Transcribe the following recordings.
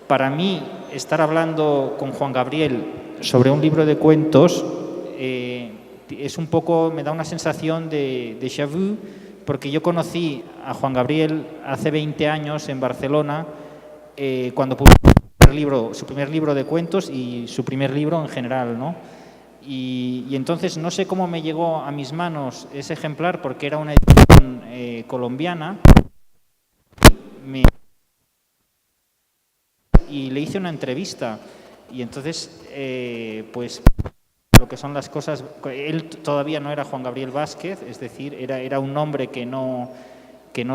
para mí, estar hablando con Juan Gabriel sobre un libro de cuentos es un poco, me da una sensación de déjà vu, porque yo conocí a Juan Gabriel hace 20 años en Barcelona, cuando publicó su primer libro de cuentos y su primer libro en general, ¿no? Y entonces no sé cómo me llegó a mis manos ese ejemplar, porque era una edición colombiana, y le hice una entrevista, y entonces, pues, lo que son las cosas, él todavía no era Juan Gabriel Vázquez, es decir, era un nombre que no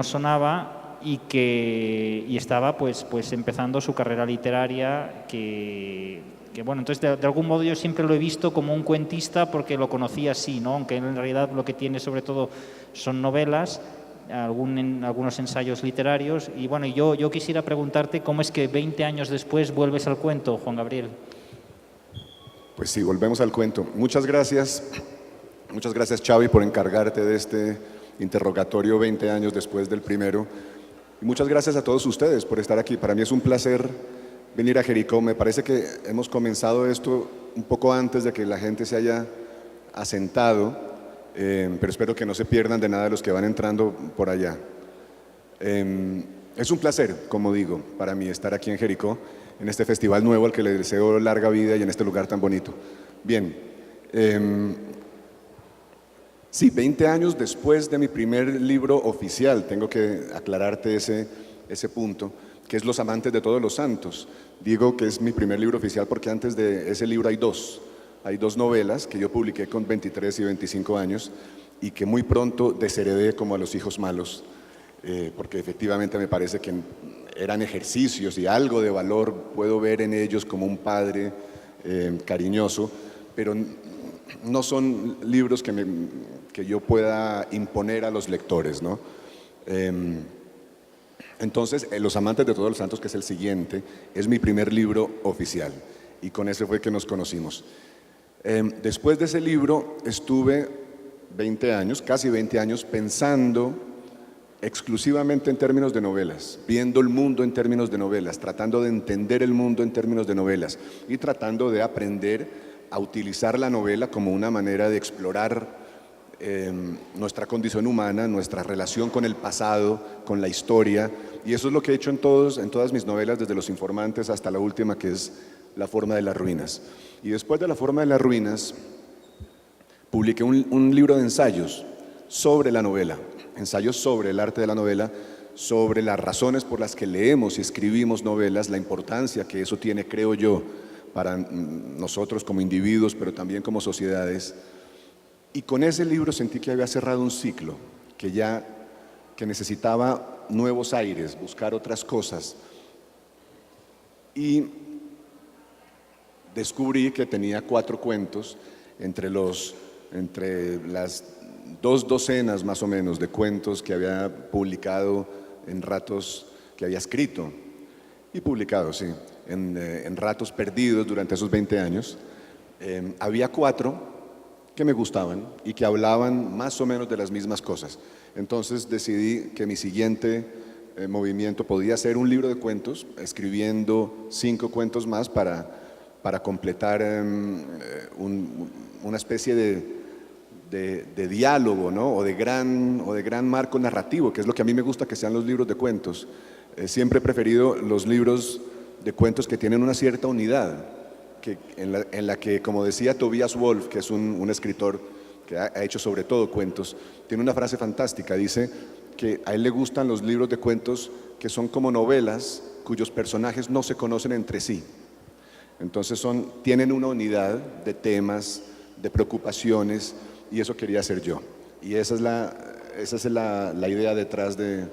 sonaba y estaba pues empezando su carrera literaria, que bueno, entonces de algún modo yo siempre lo he visto como un cuentista porque lo conocía así, ¿no? Aunque en realidad lo que tiene sobre todo son novelas, algunos ensayos literarios. Y bueno, yo quisiera preguntarte cómo es que 20 años después vuelves al cuento, Juan Gabriel. Pues sí, volvemos al cuento. Muchas gracias, Xavi, por encargarte de este interrogatorio 20 años después del primero. Y muchas gracias a todos ustedes por estar aquí. Para mí es un placer venir a Jericó. Me parece que hemos comenzado esto un poco antes de que la gente se haya asentado, pero espero que no se pierdan de nada de los que van entrando por allá. Es un placer, como digo, para mí estar aquí en Jericó, en este festival nuevo al que le deseo larga vida y en este lugar tan bonito. Bien, sí, 20 años después de mi primer libro oficial, tengo que aclararte ese punto, que es Los amantes de todos los santos. Digo que es mi primer libro oficial porque antes de ese libro hay dos novelas que yo publiqué con 23 y 25 años y que muy pronto desheredé como a los hijos malos, porque efectivamente me parece que eran ejercicios y algo de valor puedo ver en ellos como un padre cariñoso, pero no son libros que yo pueda imponer a los lectores, ¿no? Entonces, Los amantes de todos los santos, que es el siguiente, es mi primer libro oficial y con ese fue que nos conocimos. Después de ese libro estuve 20 años, casi 20 años, pensando exclusivamente en términos de novelas, viendo el mundo en términos de novelas, tratando de entender el mundo en términos de novelas y tratando de aprender a utilizar la novela como una manera de explorar nuestra condición humana, nuestra relación con el pasado, con la historia, y eso es lo que he hecho en todas mis novelas, desde Los informantes hasta la última, que es La forma de las ruinas. Y después de La forma de las ruinas, publiqué un libro de ensayos sobre la novela, ensayos sobre el arte de la novela, sobre las razones por las que leemos y escribimos novelas, la importancia que eso tiene, creo yo, para nosotros como individuos, pero también como sociedades. Y con ese libro sentí que había cerrado un ciclo, que necesitaba nuevos aires, buscar otras cosas. Y descubrí que tenía 4 cuentos entre las 2 docenas más o menos de cuentos que había publicado en ratos, que había escrito y publicado, sí, en ratos perdidos durante esos 20 años. Había 4 que me gustaban y que hablaban más o menos de las mismas cosas. Entonces decidí que mi siguiente movimiento podía ser un libro de cuentos, escribiendo 5 cuentos más para completar una especie de diálogo, ¿no? o de gran marco narrativo, que es lo que a mí me gusta que sean los libros de cuentos. Siempre he preferido los libros de cuentos que tienen una cierta unidad, en la que, como decía Tobias Wolff, que es un escritor que ha hecho sobre todo cuentos, tiene una frase fantástica, dice que a él le gustan los libros de cuentos que son como novelas cuyos personajes no se conocen entre sí. Entonces tienen una unidad de temas, de preocupaciones, y eso quería hacer yo. Y esa es la idea detrás de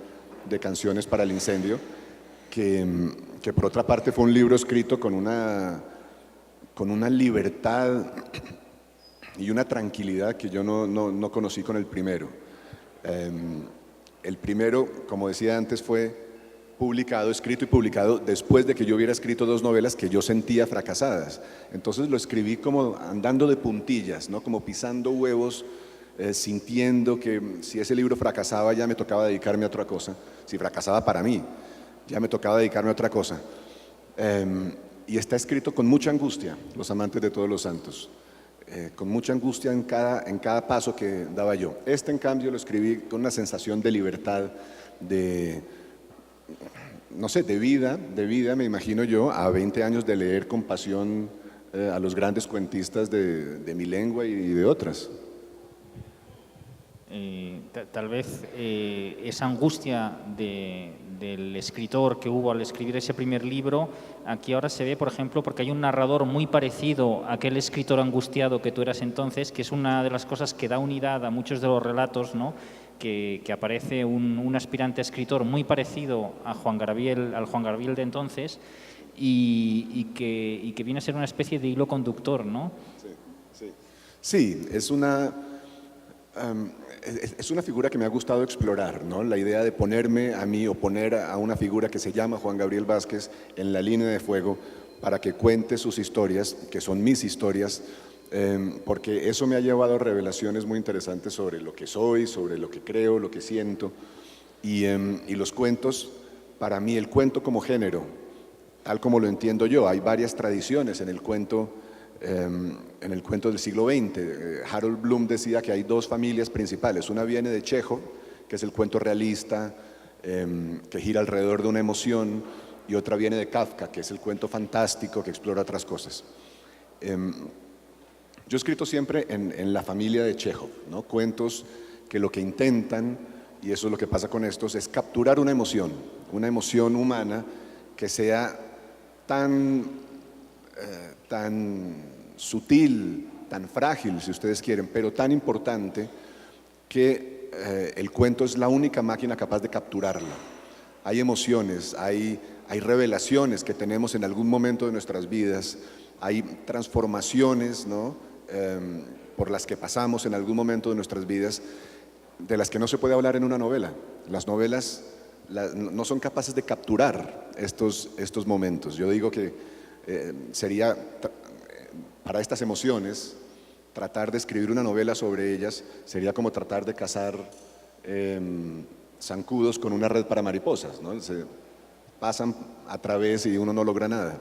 Canciones para el Incendio, que por otra parte fue un libro escrito con una libertad y una tranquilidad que yo no conocí con el primero. El primero, como decía antes, fue escrito y publicado después de que yo hubiera escrito 2 novelas que yo sentía fracasadas. Entonces lo escribí como andando de puntillas, ¿no? Como pisando huevos, sintiendo que si ese libro fracasaba ya me tocaba dedicarme a otra cosa. Si fracasaba para mí, ya me tocaba dedicarme a otra cosa. Y está escrito con mucha angustia, Los amantes de todos los santos, con mucha angustia en cada paso que daba yo. En cambio, lo escribí con una sensación de libertad, no sé, de vida, me imagino yo, a 20 años de leer con pasión a los grandes cuentistas de mi lengua y de otras. Tal vez esa angustia del escritor que hubo al escribir ese primer libro, aquí ahora se ve, por ejemplo, porque hay un narrador muy parecido a aquel escritor angustiado que tú eras entonces, que es una de las cosas que da unidad a muchos de los relatos, ¿no? Que aparece un aspirante a escritor muy parecido a al Juan Gabriel de entonces y que viene a ser una especie de hilo conductor, ¿no? Sí, es una figura que me ha gustado explorar, ¿no? La idea de ponerme a mí o poner a una figura que se llama Juan Gabriel Vázquez en la línea de fuego para que cuente sus historias, que son mis historias, porque eso me ha llevado a revelaciones muy interesantes sobre lo que soy, sobre lo que creo, lo que siento. Y los cuentos, para mí el cuento como género, tal como lo entiendo yo, hay varias tradiciones en el cuento del siglo XX. Harold Bloom decía que hay dos familias principales. Una viene de Chekhov, que es el cuento realista, que gira alrededor de una emoción, y otra viene de Kafka, que es el cuento fantástico que explora otras cosas. Yo he escrito siempre en la familia de Chekhov, ¿no? Cuentos que lo que intentan, y eso es lo que pasa con estos, es capturar una emoción humana que sea tan sutil, tan frágil, si ustedes quieren, pero tan importante que el cuento es la única máquina capaz de capturarla. Hay emociones, hay revelaciones que tenemos en algún momento de nuestras vidas, hay transformaciones, ¿no? Por las que pasamos en algún momento de nuestras vidas, de las que no se puede hablar en una novela. Las novelas no son capaces de capturar estos momentos. Yo digo que sería, para estas emociones, tratar de escribir una novela sobre ellas sería como tratar de cazar zancudos con una red para mariposas, ¿no? Se pasan a través y uno no logra nada.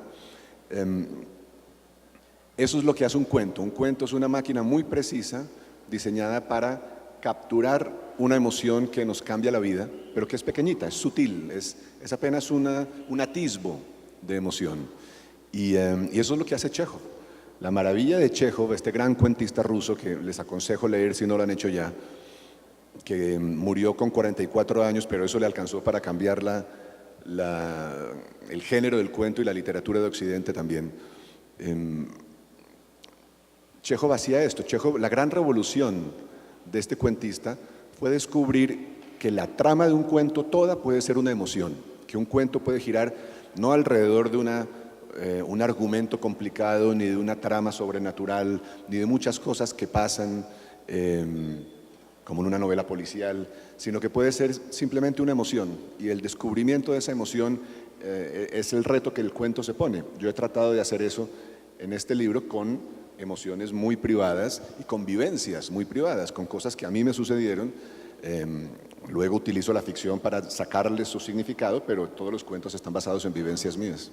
Eso es lo que hace un cuento. Un cuento es una máquina muy precisa, diseñada para capturar una emoción que nos cambia la vida, pero que es pequeñita, es sutil, es apenas un atisbo de emoción. Y eso es lo que hace Chekhov. La maravilla de Chekhov, este gran cuentista ruso que les aconsejo leer si no lo han hecho ya, que murió con 44 años, pero eso le alcanzó para cambiar el género del cuento y la literatura de Occidente también. Chekhov hacía esto. Chekhov, la gran revolución de este cuentista fue descubrir que la trama de un cuento toda puede ser una emoción, que un cuento puede girar no alrededor de un argumento complicado, ni de una trama sobrenatural, ni de muchas cosas que pasan como en una novela policial, sino que puede ser simplemente una emoción, y el descubrimiento de esa emoción es el reto que el cuento se pone. Yo he tratado de hacer eso en este libro con emociones muy privadas y con vivencias muy privadas, con cosas que a mí me sucedieron. Luego utilizo la ficción para sacarles su significado, pero todos los cuentos están basados en vivencias mías.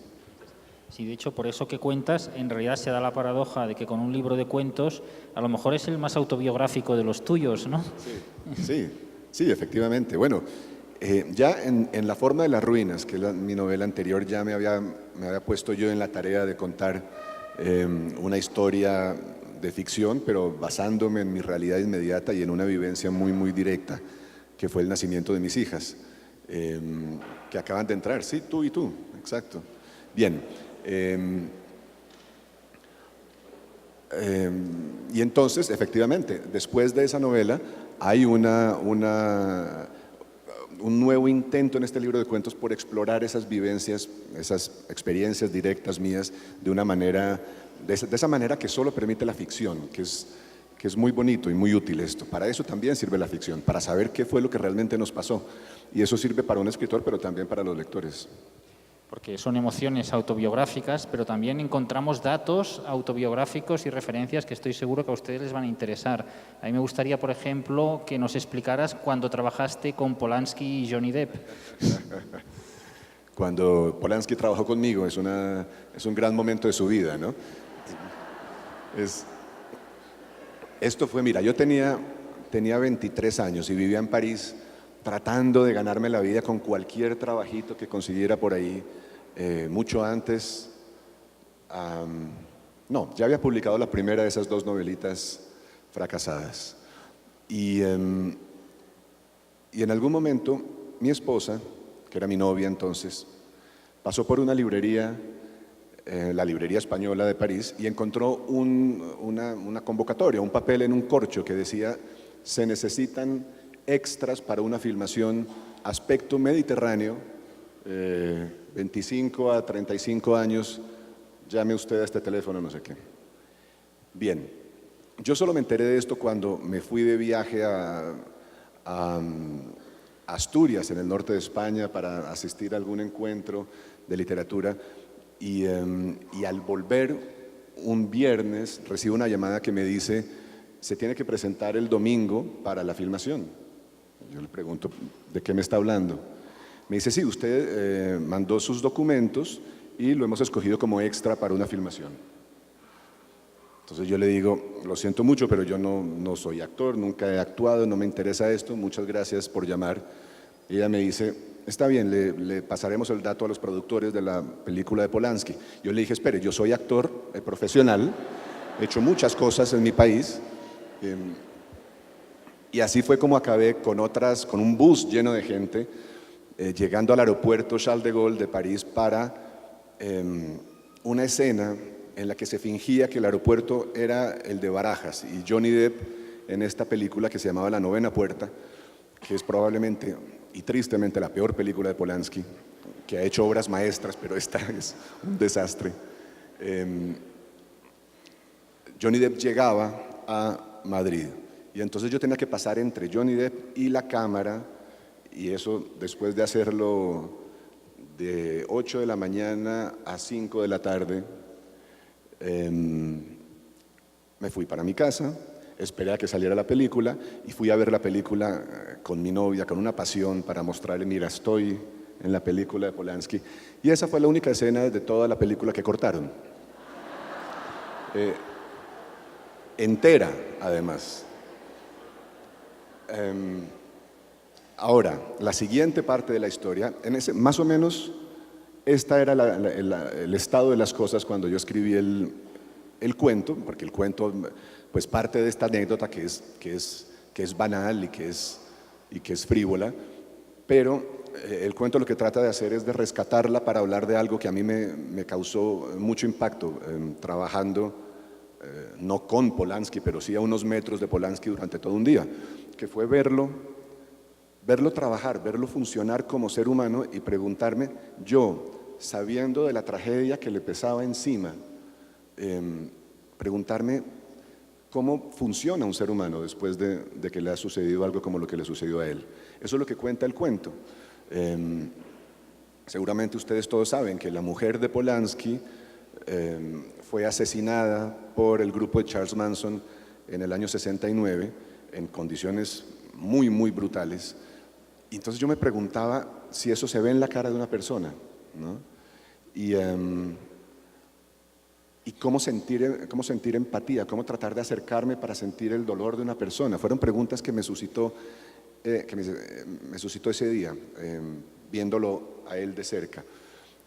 Sí, de hecho, por eso que cuentas, en realidad se da la paradoja de que con un libro de cuentos a lo mejor es el más autobiográfico de los tuyos, ¿no? Sí, efectivamente. Bueno, ya en La forma de las ruinas, que es mi novela anterior, ya me había puesto yo en la tarea de contar una historia de ficción, pero basándome en mi realidad inmediata y en una vivencia muy, muy directa, que fue el nacimiento de mis hijas, que acaban de entrar. Sí, tú y tú, exacto. Bien. Y entonces, efectivamente, después de esa novela hay un nuevo intento en este libro de cuentos por explorar esas vivencias, esas experiencias directas mías de una manera, de esa manera que solo permite la ficción, que es muy bonito y muy útil esto. Para eso también sirve la ficción, para saber qué fue lo que realmente nos pasó. Y eso sirve para un escritor, pero también para los lectores. Porque son emociones autobiográficas, pero también encontramos datos autobiográficos y referencias que estoy seguro que a ustedes les van a interesar. A mí me gustaría, por ejemplo, que nos explicaras cuando trabajaste con Polanski y Johnny Depp. Cuando Polanski trabajó conmigo, es un gran momento de su vida, ¿no? Esto fue, mira, yo tenía 23 años y vivía en París tratando de ganarme la vida con cualquier trabajito que consiguiera por ahí. Mucho antes, no, ya había publicado la primera de esas 2 novelitas fracasadas. Y en algún momento mi esposa, que era mi novia entonces, pasó por una librería, la librería española de París, y encontró una convocatoria, un papel en un corcho que decía: se necesitan extras para una filmación aspecto mediterráneo, 25 a 35 años, llame usted a este teléfono, no sé qué. Bien, yo solo me enteré de esto cuando me fui de viaje a Asturias, en el norte de España, para asistir a algún encuentro de literatura, y al volver un viernes recibo una llamada que me dice: se tiene que presentar el domingo para la filmación. Yo le pregunto: ¿de qué me está hablando? Me dice: sí, usted mandó sus documentos y lo hemos escogido como extra para una filmación. Entonces yo le digo: lo siento mucho, pero yo no soy actor, nunca he actuado, no me interesa esto, muchas gracias por llamar. Y ella me dice: está bien, le pasaremos el dato a los productores de la película de Polanski. Yo le dije: espere, yo soy actor profesional, he hecho muchas cosas en mi país. Y así fue como acabé con un bus lleno de gente, llegando al aeropuerto Charles de Gaulle de París para una escena en la que se fingía que el aeropuerto era el de Barajas, y Johnny Depp, en esta película que se llamaba La Novena Puerta, que es probablemente y tristemente la peor película de Polanski, que ha hecho obras maestras, pero esta es un desastre. Johnny Depp llegaba a Madrid, y entonces yo tenía que pasar entre Johnny Depp y la cámara, y eso después de hacerlo de 8 de la mañana a 5 de la tarde. Me fui para mi casa, esperé a que saliera la película y fui a ver la película con mi novia, con una pasión, para mostrarle: mira, estoy en la película de Polanski. Y esa fue la única escena de toda la película que cortaron. Entera, además. Ahora, la siguiente parte de la historia, más o menos esta era el estado de las cosas cuando yo escribí el cuento, porque el cuento pues parte de esta anécdota que es banal y que es frívola, pero el cuento lo que trata de hacer es de rescatarla para hablar de algo que a mí me causó mucho impacto, trabajando no con Polanski, pero sí a unos metros de Polanski durante todo un día, que fue verlo trabajar, verlo funcionar como ser humano, y preguntarme yo, sabiendo de la tragedia que le pesaba encima, preguntarme cómo funciona un ser humano después de que le ha sucedido algo como lo que le sucedió a él. Eso es lo que cuenta el cuento. Seguramente ustedes todos saben que la mujer de Polanski fue asesinada por el grupo de Charles Manson en el año 69 en condiciones muy, muy brutales. Y entonces yo me preguntaba si eso se ve en la cara de una persona, ¿no? Y cómo sentir empatía, cómo tratar de acercarme para sentir el dolor de una persona. Fueron preguntas que me suscitó ese día, viéndolo a él de cerca.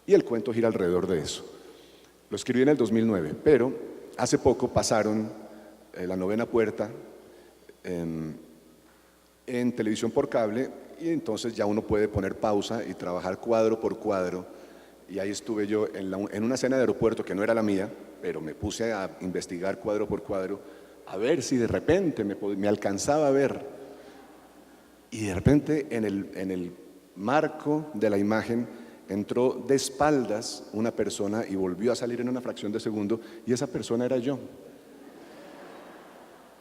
Y el cuento gira alrededor de eso. Lo escribí en el 2009, pero hace poco pasaron La Novena Puerta en televisión por cable, y entonces ya uno puede poner pausa y trabajar cuadro por cuadro. Y ahí estuve yo en una escena de aeropuerto que no era la mía, pero me puse a investigar cuadro por cuadro, a ver si de repente me alcanzaba a ver. Y de repente en el marco de la imagen entró de espaldas una persona y volvió a salir en una fracción de segundo, y esa persona era yo.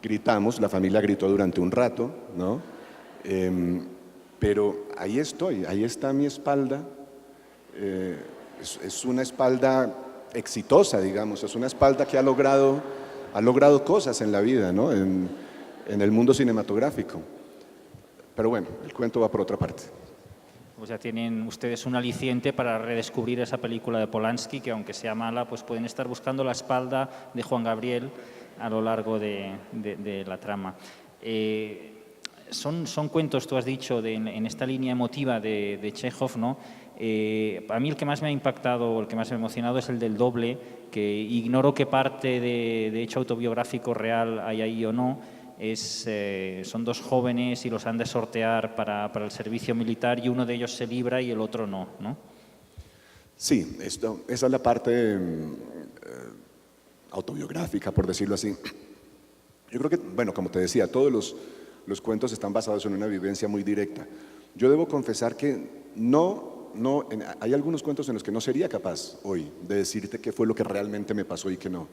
Gritamos, la familia gritó durante un rato, ¿no? Pero ahí estoy, ahí está mi espalda. Es una espalda exitosa, digamos, es una espalda que ha logrado cosas en la vida, ¿no? En el mundo cinematográfico. Pero bueno, el cuento va por otra parte. Pues ya tienen ustedes un aliciente para redescubrir esa película de Polanski, que aunque sea mala, pues pueden estar buscando la espalda de Juan Gabriel a lo largo de la trama. Son cuentos, tú has dicho, en esta línea emotiva de Chekhov, ¿no? A mí el que más me ha impactado, el que más me ha emocionado es el del doble, que ignoro qué parte de hecho autobiográfico real hay ahí o no. Son dos jóvenes y los han de sortear para el servicio militar y uno de ellos se libra y el otro no, ¿no? Sí, esa es la parte autobiográfica, por decirlo así. Yo creo que, bueno, como te decía, todos los cuentos están basados en una vivencia muy directa. Yo debo confesar que hay algunos cuentos en los que no sería capaz hoy de decirte qué fue lo que realmente me pasó y qué no,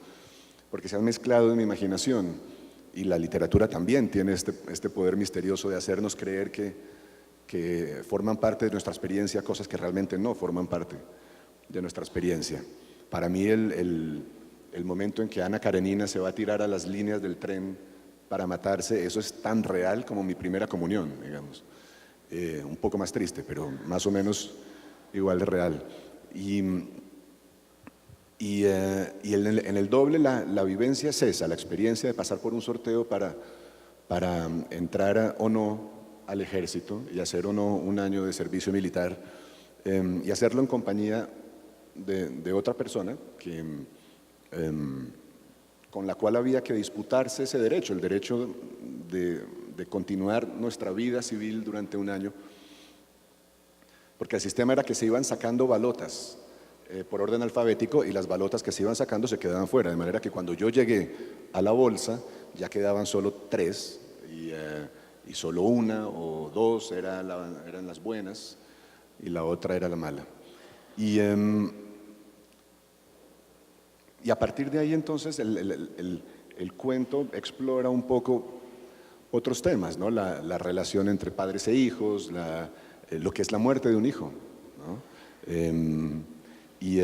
porque se han mezclado en mi imaginación. Y la literatura también tiene este poder misterioso de hacernos creer que forman parte de nuestra experiencia cosas que realmente no forman parte de nuestra experiencia. Para mí el momento en que Ana Karenina se va a tirar a las líneas del tren para matarse, eso es tan real como mi primera comunión, digamos. Un poco más triste, pero más o menos igual de real. Y en el doble la vivencia es esa, la experiencia de pasar por un sorteo para entrar o no al ejército y hacer o no un año de servicio militar, y hacerlo en compañía de otra persona con la cual había que disputarse ese derecho, el derecho de continuar nuestra vida civil durante un año, porque el sistema era que se iban sacando balotas por orden alfabético y las balotas que se iban sacando se quedaban fuera, de manera que cuando yo llegué a la bolsa ya quedaban solo 3 y solo una o 2 eran las buenas y la otra era la mala. Y a partir de ahí entonces el cuento explora un poco otros temas, ¿no? La relación entre padres e hijos, lo que es la muerte de un hijo, ¿no? Y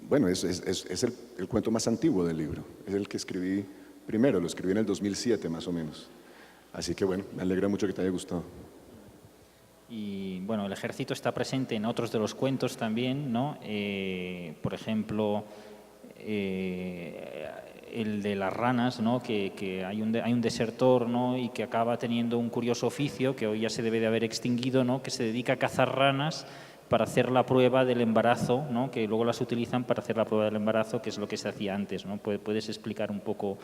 bueno, es el cuento más antiguo del libro, es el que escribí primero, lo escribí en el 2007 más o menos. Así que bueno, me alegra mucho que te haya gustado. Y bueno, el ejército está presente en otros de los cuentos también, ¿no? Por ejemplo, el de las ranas, ¿no? Que hay un desertor, ¿no? Y que acaba teniendo un curioso oficio que hoy ya se debe de haber extinguido, ¿no? Que se dedica a cazar ranas para hacer la prueba del embarazo, ¿no? Que luego las utilizan para hacer la prueba del embarazo, que es lo que se hacía antes, ¿no? ¿Puedes explicar un poco?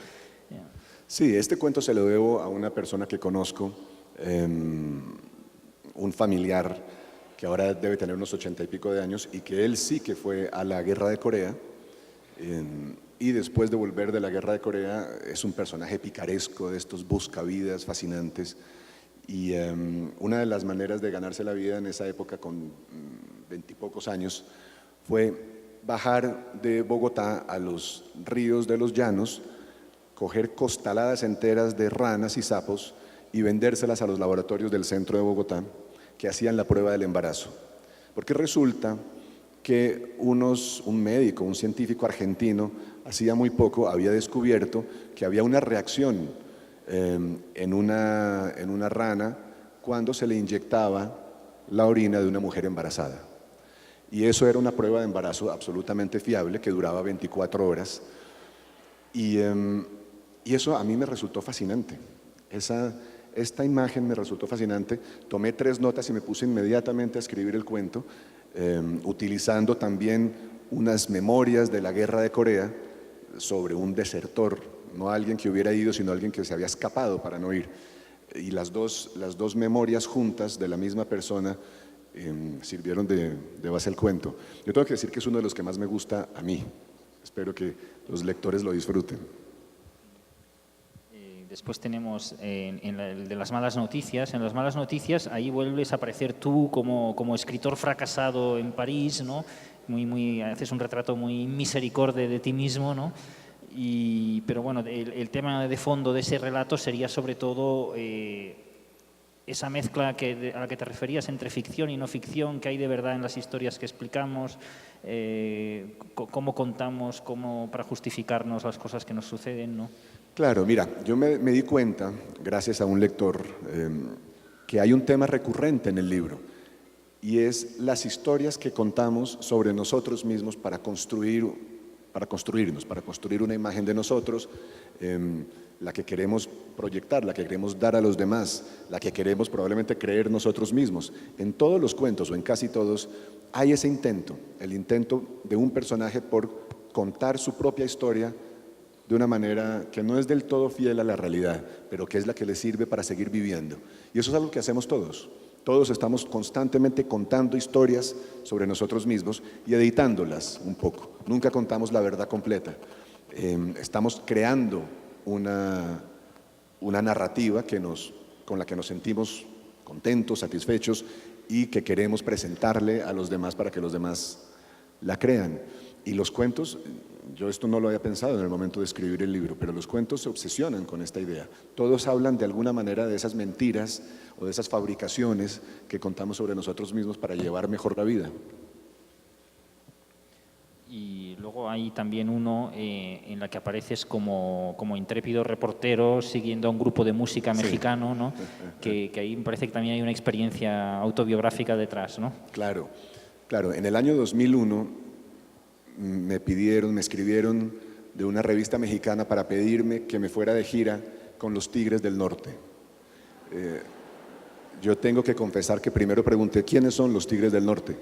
Sí, este cuento se lo debo a una persona que conozco, un familiar que ahora debe tener unos 80 y pico de años y que él sí que fue a la guerra de Corea, y después de volver de la guerra de Corea es un personaje picaresco de estos buscavidas fascinantes. Y una de las maneras de ganarse la vida en esa época, con 20 y pocos años, fue bajar de Bogotá a los ríos de los llanos, coger costaladas enteras de ranas y sapos y vendérselas a los laboratorios del centro de Bogotá que hacían la prueba del embarazo. Porque resulta que un médico, un científico argentino, hacía muy poco había descubierto que había una reacción en una rana cuando se le inyectaba la orina de una mujer embarazada. Y eso era una prueba de embarazo absolutamente fiable que duraba 24 horas. Y eso a mí me resultó fascinante. Esta imagen me resultó fascinante. Tomé 3 notas y me puse inmediatamente a escribir el cuento, utilizando también unas memorias de la guerra de Corea sobre un desertor, no alguien que hubiera ido, sino alguien que se había escapado para no ir. Y las dos memorias juntas de la misma persona sirvieron de base al cuento. Yo tengo que decir que es uno de los que más me gusta a mí. Espero que los lectores lo disfruten. Después tenemos el de las malas noticias. En las malas noticias ahí vuelves a aparecer tú como escritor fracasado en París, ¿no? Haces un retrato muy misericordia de ti mismo, ¿no? Pero bueno, el tema de fondo de ese relato sería sobre todo esa mezcla a la que te referías entre ficción y no ficción, que hay de verdad en las historias que explicamos, cómo contamos, para justificarnos las cosas que nos suceden, ¿no? Claro, mira, yo me di cuenta, gracias a un lector que hay un tema recurrente en el libro, y es las historias que contamos sobre nosotros mismos para construirnos, para construir una imagen de nosotros, la que queremos proyectar, la que queremos dar a los demás, la que queremos probablemente creer nosotros mismos. En todos los cuentos, o en casi todos, hay ese intento, el intento de un personaje por contar su propia historia de una manera que no es del todo fiel a la realidad, pero que es la que le sirve para seguir viviendo. Y eso es algo que hacemos todos. Todos estamos constantemente contando historias sobre nosotros mismos y editándolas un poco. Nunca contamos la verdad completa. Estamos creando una narrativa con la que nos sentimos contentos, satisfechos y que queremos presentarle a los demás para que los demás la crean. Y los cuentos, yo esto no lo había pensado en el momento de escribir el libro, pero los cuentos se obsesionan con esta idea. Todos hablan de alguna manera de esas mentiras o de esas fabricaciones que contamos sobre nosotros mismos para llevar mejor la vida. Y luego hay también uno en la que apareces como intrépido reportero siguiendo a un grupo de música mexicano, ¿no? que ahí me parece que también hay una experiencia autobiográfica detrás, ¿no? Claro, claro. En el año 2001 me escribieron de una revista mexicana para pedirme que me fuera de gira con los Tigres del Norte. Yo tengo que confesar que primero pregunté quiénes son los Tigres del Norte,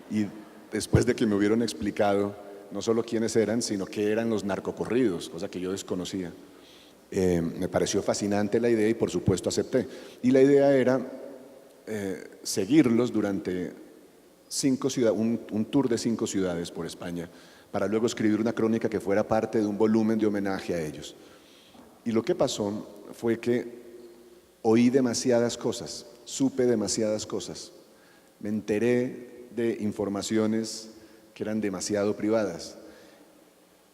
y después de que me hubieron explicado no solo quiénes eran, sino qué eran los narcocorridos, cosa que yo desconocía, me pareció fascinante la idea y por supuesto acepté. Y la idea era seguirlos durante un tour de 5 ciudades por España, para luego escribir una crónica que fuera parte de un volumen de homenaje a ellos. Y lo que pasó fue que oí demasiadas cosas, supe demasiadas cosas, me enteré de informaciones que eran demasiado privadas.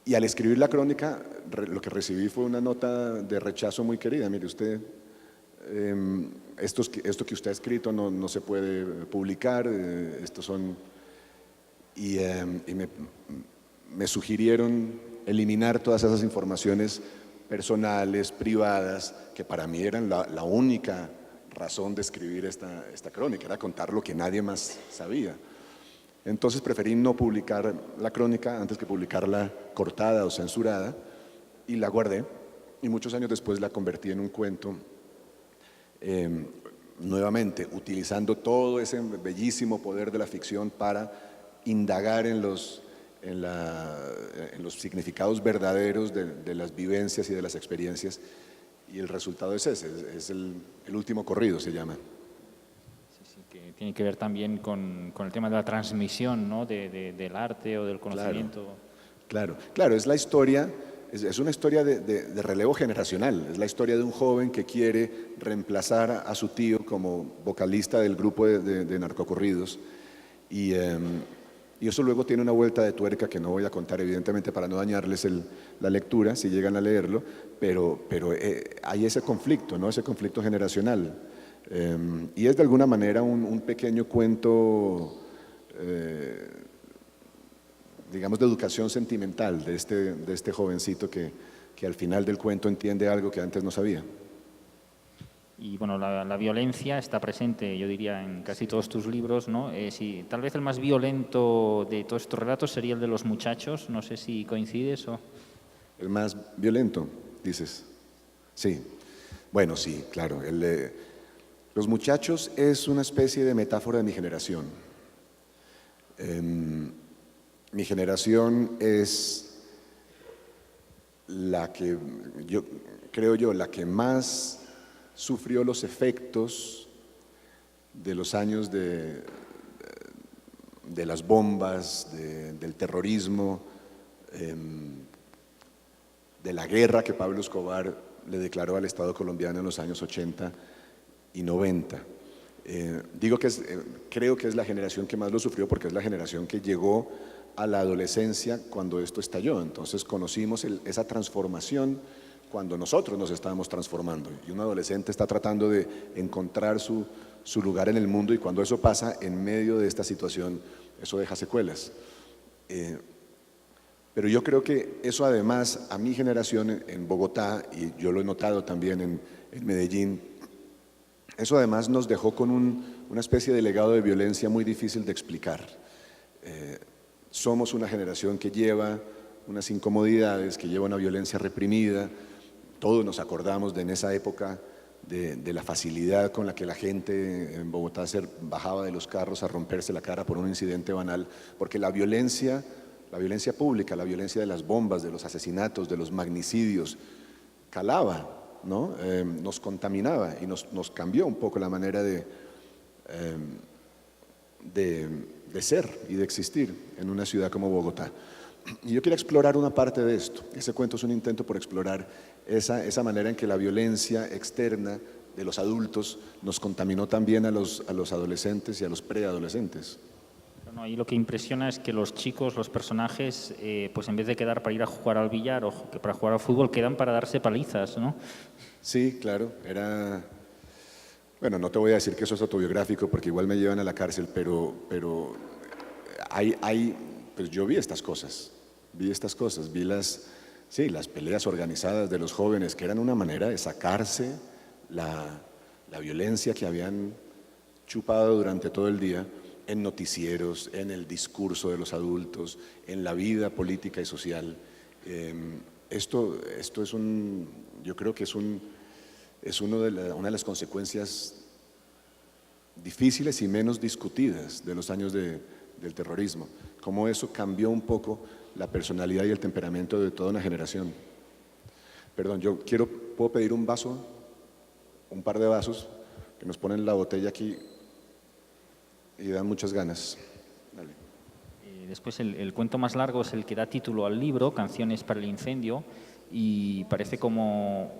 Y al escribir la crónica, lo que recibí fue una nota de rechazo muy querida. Mire usted, esto que usted ha escrito no se puede publicar, y me sugirieron eliminar todas esas informaciones personales, privadas, que para mí eran la única razón de escribir esta crónica, era contar lo que nadie más sabía. Entonces preferí no publicar la crónica antes que publicarla cortada o censurada, y la guardé, y muchos años después la convertí en un cuento, nuevamente utilizando todo ese bellísimo poder de la ficción para indagar en los significados verdaderos de las vivencias y de las experiencias, y el resultado es ese, es el último corrido, se llama. Sí, que tiene que ver también con el tema de la transmisión, ¿no? del arte o del conocimiento. Claro, es la historia, es una historia de relevo generacional, es la historia de un joven que quiere reemplazar a su tío como vocalista del grupo de narcocorridos, y eso luego tiene una vuelta de tuerca que no voy a contar evidentemente para no dañarles la lectura si llegan a leerlo, pero hay ese conflicto, ¿no? Ese conflicto generacional, y es de alguna manera un pequeño cuento, digamos, de educación sentimental de este jovencito que al final del cuento entiende algo que antes no sabía. Y bueno, la violencia está presente, yo diría, en casi todos tus libros, ¿no? Tal vez el más violento de todos estos relatos sería el de los muchachos, no sé si coincides o... ¿El más violento, dices? Sí, bueno, sí, claro. Los muchachos es una especie de metáfora de mi generación. Mi generación es la que, la que más sufrió los efectos de los años de las bombas, del terrorismo, de la guerra que Pablo Escobar le declaró al Estado colombiano en los años 80 y 90. Creo que es la generación que más lo sufrió porque es la generación que llegó a la adolescencia cuando esto estalló. Entonces conocimos esa transformación cuando nosotros nos estábamos transformando, y un adolescente está tratando de encontrar su lugar en el mundo, y cuando eso pasa en medio de esta situación, eso deja secuelas. Pero yo creo que eso, además, a mi generación en Bogotá, y yo lo he notado también en Medellín, Eso además nos dejó con una especie de legado de violencia muy difícil de explicar. Somos una generación que lleva unas incomodidades, que lleva una violencia reprimida. Todos nos acordamos de en esa época de la facilidad con la que la gente en Bogotá se bajaba de los carros a romperse la cara por un incidente banal, porque la violencia pública, la violencia de las bombas, de los asesinatos, de los magnicidios, calaba, ¿no? Nos contaminaba y nos cambió un poco la manera de ser y de existir en una ciudad como Bogotá. Y yo quería explorar una parte de esto. Ese cuento es un intento por explorar esa manera en que la violencia externa de los adultos nos contaminó también a los adolescentes y a los preadolescentes. Bueno, ahí lo que impresiona es que los chicos, los personajes, pues en vez de quedar para ir a jugar al billar o para jugar al fútbol, quedan para darse palizas, ¿no? Sí, claro, bueno, no te voy a decir que eso es autobiográfico porque igual me llevan a la cárcel, pero pues yo vi estas cosas, vi las peleas organizadas de los jóvenes, que eran una manera de sacarse la violencia que habían chupado durante todo el día en noticieros, en el discurso de los adultos, en la vida política y social. Esto yo creo que es una de las consecuencias difíciles y menos discutidas de los años del terrorismo, cómo eso cambió un poco la personalidad y el temperamento de toda una generación. Perdón, ¿puedo pedir un par de vasos, que nos ponen la botella aquí y dan muchas ganas? Dale. Después el cuento más largo es el que da título al libro, Canciones para el incendio, y parece como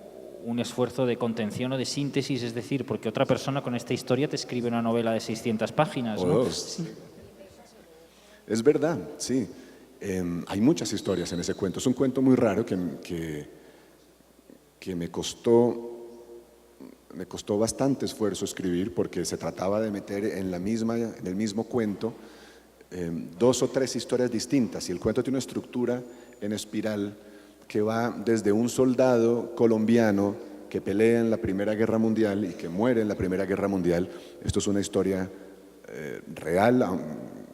un esfuerzo de contención o de síntesis, es decir, porque otra persona con esta historia te escribe una novela de 600 páginas, ¿no? Sí. Es verdad, sí. Hay muchas historias en ese cuento. Es un cuento muy raro que me costó bastante esfuerzo escribir, porque se trataba de meter en el mismo cuento 2 o 3 historias distintas, y el cuento tiene una estructura en espiral que va desde un soldado colombiano que pelea en la Primera Guerra Mundial y que muere en la Primera Guerra Mundial. Esto es una historia real,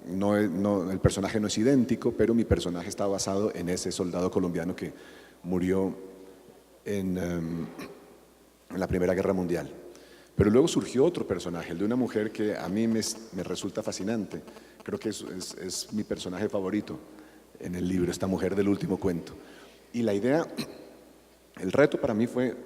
el personaje no es idéntico, pero mi personaje está basado en ese soldado colombiano que murió en la Primera Guerra Mundial. Pero luego surgió otro personaje, el de una mujer que a mí me resulta fascinante. Creo que es mi personaje favorito en el libro, esta mujer del último cuento. Y la idea, el reto para mí fue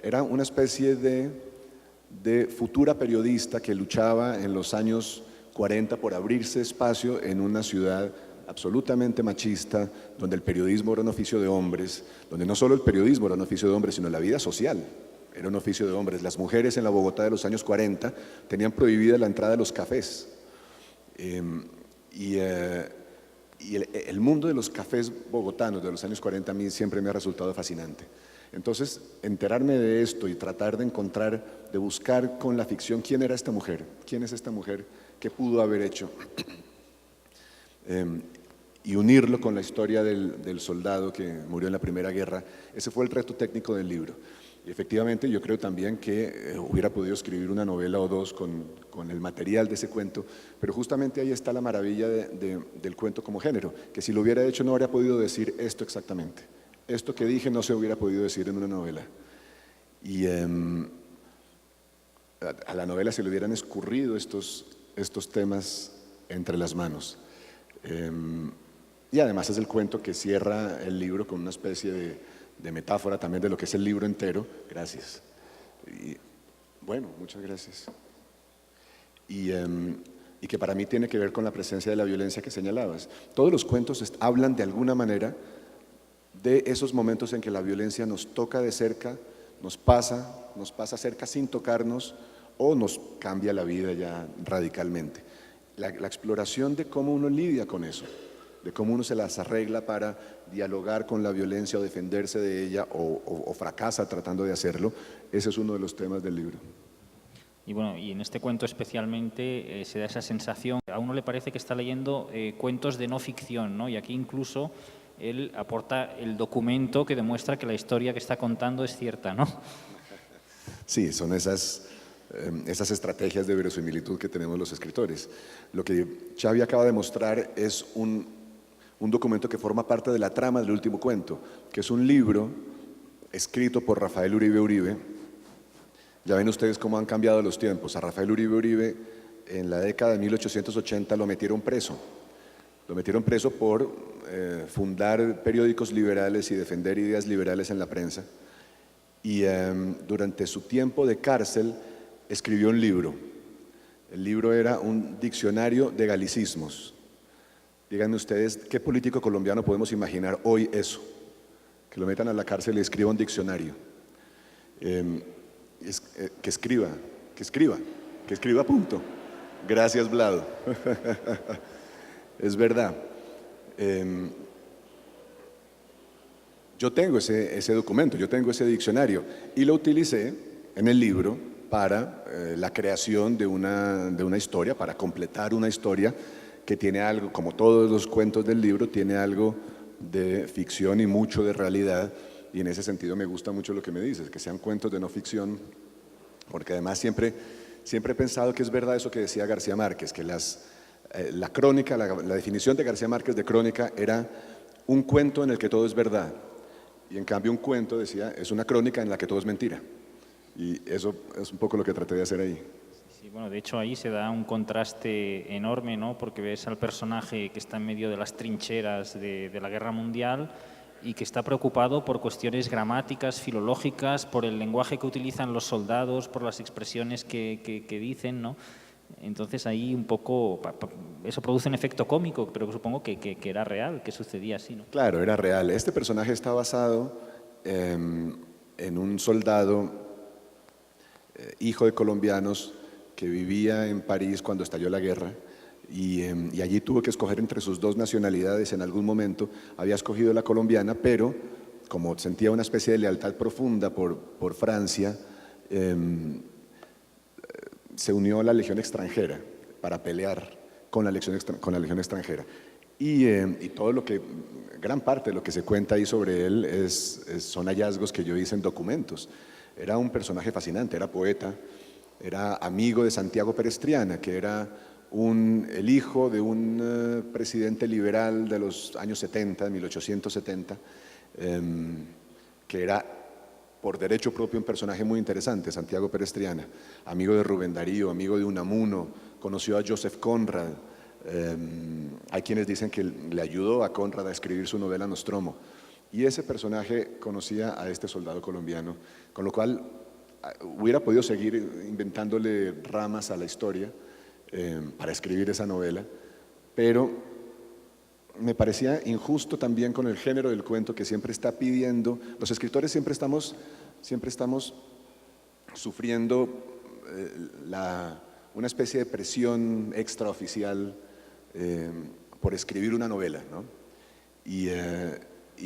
era una especie de futura periodista que luchaba en los años 40 por abrirse espacio en una ciudad absolutamente machista, donde el periodismo era un oficio de hombres, donde no solo el periodismo era un oficio de hombres, sino la vida social era un oficio de hombres. Las mujeres en la Bogotá de los años 40 tenían prohibida la entrada a los cafés. Y el mundo de los cafés bogotanos de los años 40 a mí siempre me ha resultado fascinante. Entonces, enterarme de esto y tratar de buscar con la ficción quién era esta mujer, quién es esta mujer, qué pudo haber hecho, y unirlo con la historia del soldado que murió en la Primera Guerra, ese fue el reto técnico del libro. Y efectivamente yo creo también que hubiera podido escribir una novela o dos con el material de ese cuento, pero justamente ahí está la maravilla del cuento como género, que si lo hubiera hecho no habría podido decir esto exactamente. Esto que dije no se hubiera podido decir en una novela. Y a la novela se le hubieran escurrido estos temas entre las manos. Y además es el cuento que cierra el libro con una especie de metáfora también de lo que es el libro entero. Gracias. Y, bueno, muchas gracias. Y que para mí tiene que ver con la presencia de la violencia que señalabas. Todos los cuentos hablan de alguna manera de esos momentos en que la violencia nos toca de cerca, nos pasa cerca sin tocarnos o nos cambia la vida ya radicalmente. La exploración de cómo uno lidia con eso, de cómo uno se las arregla para dialogar con la violencia o defenderse de ella o fracasa tratando de hacerlo, ese es uno de los temas del libro. Y bueno, y en este cuento especialmente se da esa sensación, a uno le parece que está leyendo cuentos de no ficción, ¿no? Y aquí incluso él aporta el documento que demuestra que la historia que está contando es cierta, ¿no? Sí, son esas esas estrategias de verosimilitud que tenemos los escritores. Lo que Xavi acaba de mostrar es un documento que forma parte de la trama del último cuento, que es un libro escrito por Rafael Uribe Uribe. Ya ven ustedes cómo han cambiado los tiempos. A Rafael Uribe Uribe en la década de 1880 lo metieron preso. Lo metieron preso por fundar periódicos liberales y defender ideas liberales en la prensa. Y durante su tiempo de cárcel escribió un libro. El libro era un diccionario de galicismos. Díganme ustedes, ¿qué político colombiano podemos imaginar hoy eso? Que lo metan a la cárcel y escriba un diccionario. Que escriba, punto. Gracias, Vlado. Es verdad. Yo tengo ese documento, yo tengo ese diccionario y lo utilicé en el libro para la creación de una historia, para completar una historia que tiene algo, como todos los cuentos del libro, tiene algo de ficción y mucho de realidad, y en ese sentido me gusta mucho lo que me dices, que sean cuentos de no ficción, porque además siempre he pensado que es verdad eso que decía García Márquez, que la crónica, la definición de García Márquez de crónica era un cuento en el que todo es verdad, y en cambio un cuento, decía, es una crónica en la que todo es mentira. Y eso es un poco lo que traté de hacer ahí. Sí, bueno, de hecho ahí se da un contraste enorme, ¿no? Porque ves al personaje que está en medio de las trincheras de la guerra mundial y que está preocupado por cuestiones gramáticas, filológicas, por el lenguaje que utilizan los soldados, por las expresiones que dicen, ¿no? Entonces ahí un poco, eso produce un efecto cómico, pero supongo que era real, que sucedía así, ¿no? Claro, era real. Este personaje está basado en un soldado hijo de colombianos que vivía en París cuando estalló la guerra y allí tuvo que escoger entre sus dos nacionalidades en algún momento. Había escogido la colombiana, pero como sentía una especie de lealtad profunda por Francia, se unió a la Legión extranjera para pelear con la Legión extranjera. Y todo gran parte de lo que se cuenta ahí sobre él son hallazgos que yo hice en documentos. Era un personaje fascinante, era poeta, era amigo de Santiago Perestriana, que era el hijo de un presidente liberal de los años 70, de 1870, que era por derecho propio un personaje muy interesante, Santiago Perestriana, amigo de Rubén Darío, amigo de Unamuno, conoció a Joseph Conrad. Hay quienes dicen que le ayudó a Conrad a escribir su novela Nostromo. Y ese personaje conocía a este soldado colombiano, con lo cual hubiera podido seguir inventándole ramas a la historia para escribir esa novela, pero me parecía injusto también con el género del cuento que siempre está pidiendo. Los escritores siempre estamos sufriendo una especie de presión extraoficial por escribir una novela, ¿no? Y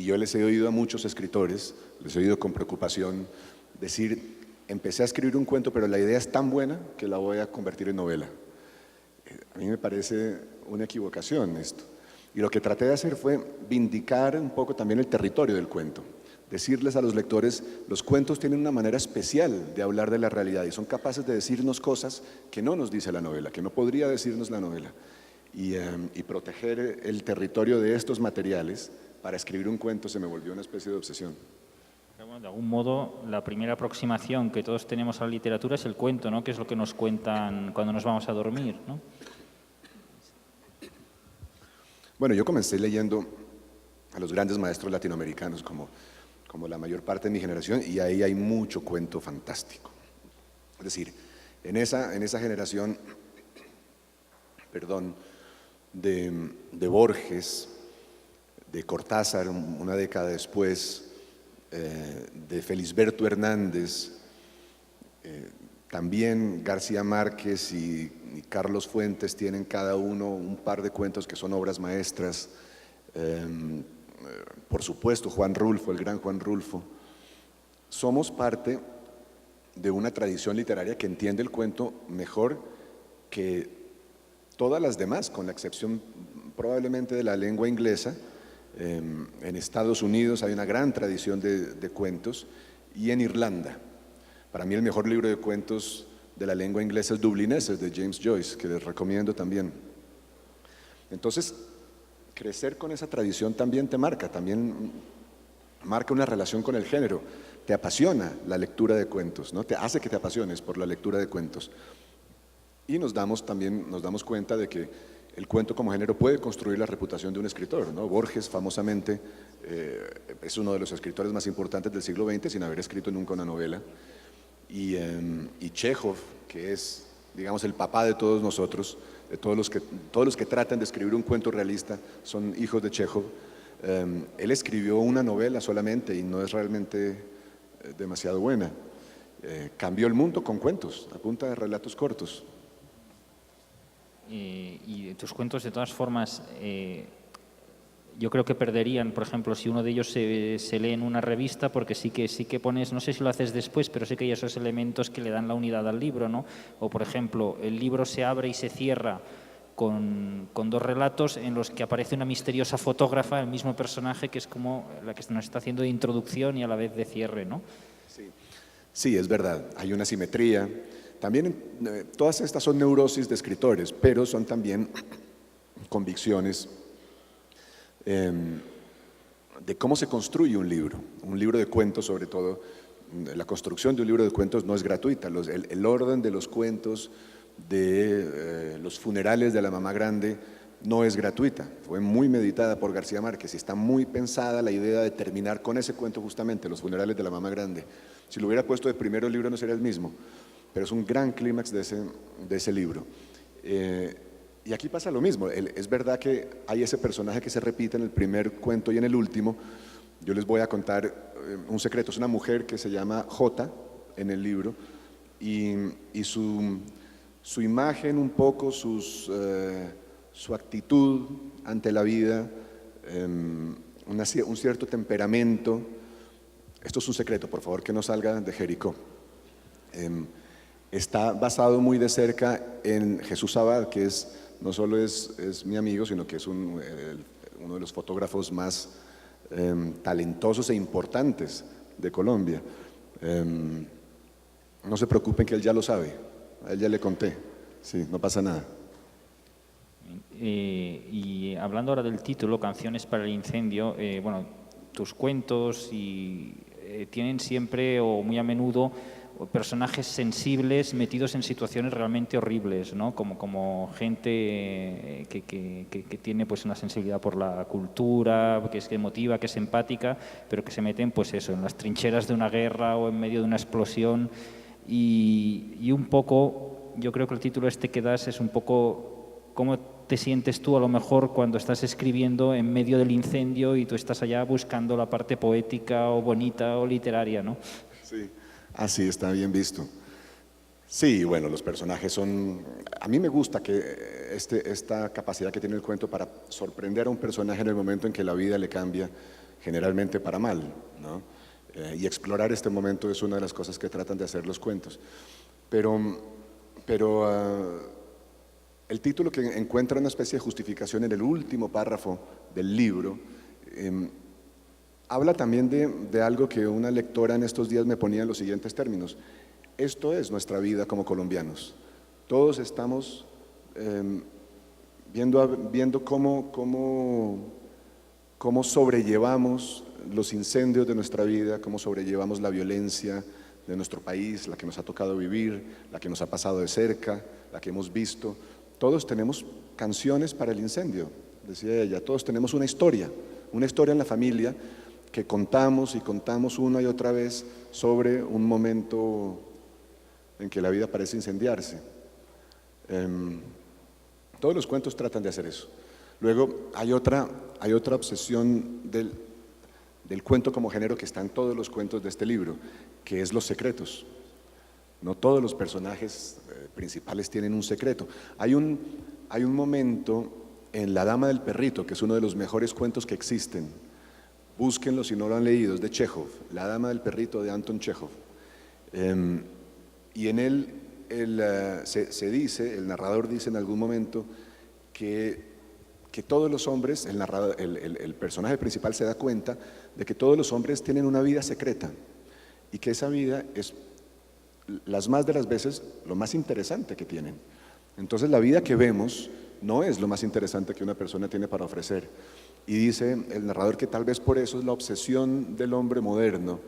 yo les he oído a muchos escritores, les he oído con preocupación decir, empecé a escribir un cuento, pero la idea es tan buena que la voy a convertir en novela. A mí me parece una equivocación esto. Y lo que traté de hacer fue vindicar un poco también el territorio del cuento. Decirles a los lectores, los cuentos tienen una manera especial de hablar de la realidad y son capaces de decirnos cosas que no nos dice la novela, que no podría decirnos la novela. Y proteger el territorio de estos materiales para escribir un cuento se me volvió una especie de obsesión. Bueno, de algún modo, la primera aproximación que todos tenemos a la literatura es el cuento, ¿no? Que es lo que nos cuentan cuando nos vamos a dormir, ¿no? Bueno, yo comencé leyendo a los grandes maestros latinoamericanos como la mayor parte de mi generación, y ahí hay mucho cuento fantástico. Es decir, en esa generación, de Borges, de Cortázar, una década después, de Felisberto Hernández, también García Márquez y Carlos Fuentes tienen cada uno un par de cuentos que son obras maestras. Por supuesto, Juan Rulfo, el gran Juan Rulfo. Somos parte de una tradición literaria que entiende el cuento mejor que todas las demás, con la excepción probablemente de la lengua inglesa. En Estados Unidos hay una gran tradición de cuentos, y en Irlanda. Para mí el mejor libro de cuentos de la lengua inglesa dublineses de James Joyce, que les recomiendo también. Entonces, crecer con esa tradición también te marca, también marca una relación con el género, te apasiona la lectura de cuentos, ¿no? Te hace que te apasiones por la lectura de cuentos. Y nos damos cuenta de que el cuento como género puede construir la reputación de un escritor, ¿no? Borges, famosamente, es uno de los escritores más importantes del siglo XX sin haber escrito nunca una novela. Y Chekhov, que es, digamos, el papá de todos nosotros, de todos los que tratan de escribir un cuento realista son hijos de Chekhov. Él escribió una novela solamente y no es realmente demasiado buena. Cambió el mundo con cuentos, a punta de relatos cortos. Y tus cuentos, de todas formas, yo creo que perderían, por ejemplo, si uno de ellos se lee en una revista, porque sí que pones, no sé si lo haces después, pero sí que hay esos elementos que le dan la unidad al libro, ¿no? O, por ejemplo, el libro se abre y se cierra con dos relatos en los que aparece una misteriosa fotógrafa, el mismo personaje, que es como la que nos está haciendo de introducción y a la vez de cierre, ¿no? Sí, es verdad, hay una simetría. También todas estas son neurosis de escritores, pero son también convicciones de cómo se construye un libro de cuentos sobre todo. La construcción de un libro de cuentos no es gratuita, el orden de los cuentos, de los funerales de la mamá grande, no es gratuita, fue muy meditada por García Márquez y está muy pensada la idea de terminar con ese cuento justamente, los funerales de la mamá grande. Si lo hubiera puesto de primero el libro no sería el mismo, pero es un gran clímax de ese libro. Y aquí pasa lo mismo, es verdad que hay ese personaje que se repite en el primer cuento y en el último. Yo les voy a contar un secreto, es una mujer que se llama Jota en el libro y su imagen un poco, su actitud ante la vida, un cierto temperamento. Esto es un secreto, por favor que no salga de Jericó. Está basado muy de cerca en Jesús Abad, que no solo es mi amigo, sino que es uno de los fotógrafos más talentosos e importantes de Colombia. No se preocupen que él ya lo sabe, a él ya le conté, sí, no pasa nada. Y hablando ahora del título, Canciones para el incendio, bueno, tus cuentos tienen siempre o muy a menudo personajes sensibles metidos en situaciones realmente horribles, ¿no? Como gente que tiene pues una sensibilidad por la cultura, que es emotiva, que es empática, pero que se meten pues eso, en las trincheras de una guerra o en medio de una explosión y un poco, yo creo que el título que das es un poco cómo te sientes tú a lo mejor cuando estás escribiendo en medio del incendio y tú estás allá buscando la parte poética o bonita o literaria, ¿no? Sí. Así está bien visto. Sí, bueno, los personajes son... A mí me gusta que esta capacidad que tiene el cuento para sorprender a un personaje en el momento en que la vida le cambia, generalmente para mal, ¿no? Y explorar este momento es una de las cosas que tratan de hacer los cuentos. Pero el título, que encuentra una especie de justificación en el último párrafo del libro, habla también de algo que una lectora en estos días me ponía en los siguientes términos. Esto es nuestra vida como colombianos. Todos estamos viendo cómo sobrellevamos los incendios de nuestra vida, cómo sobrellevamos la violencia de nuestro país, la que nos ha tocado vivir, la que nos ha pasado de cerca, la que hemos visto. Todos tenemos canciones para el incendio, decía ella. Todos tenemos una historia en la familia que contamos y contamos una y otra vez sobre un momento en que la vida parece incendiarse. Todos los cuentos tratan de hacer eso. Luego hay otra obsesión del cuento como género que está en todos los cuentos de este libro, que es los secretos. No todos los personajes principales tienen un secreto. Hay un momento en La Dama del Perrito, que es uno de los mejores cuentos que existen. Búsquenlo si no lo han leído, es de Chekhov, La Dama del Perrito de Anton Chekhov. Y en él se dice, el narrador dice en algún momento que todos los hombres, el personaje principal se da cuenta de que todos los hombres tienen una vida secreta y que esa vida es las más de las veces lo más interesante que tienen. Entonces la vida que vemos no es lo más interesante que una persona tiene para ofrecer. Y dice el narrador que tal vez por eso es la obsesión del hombre moderno,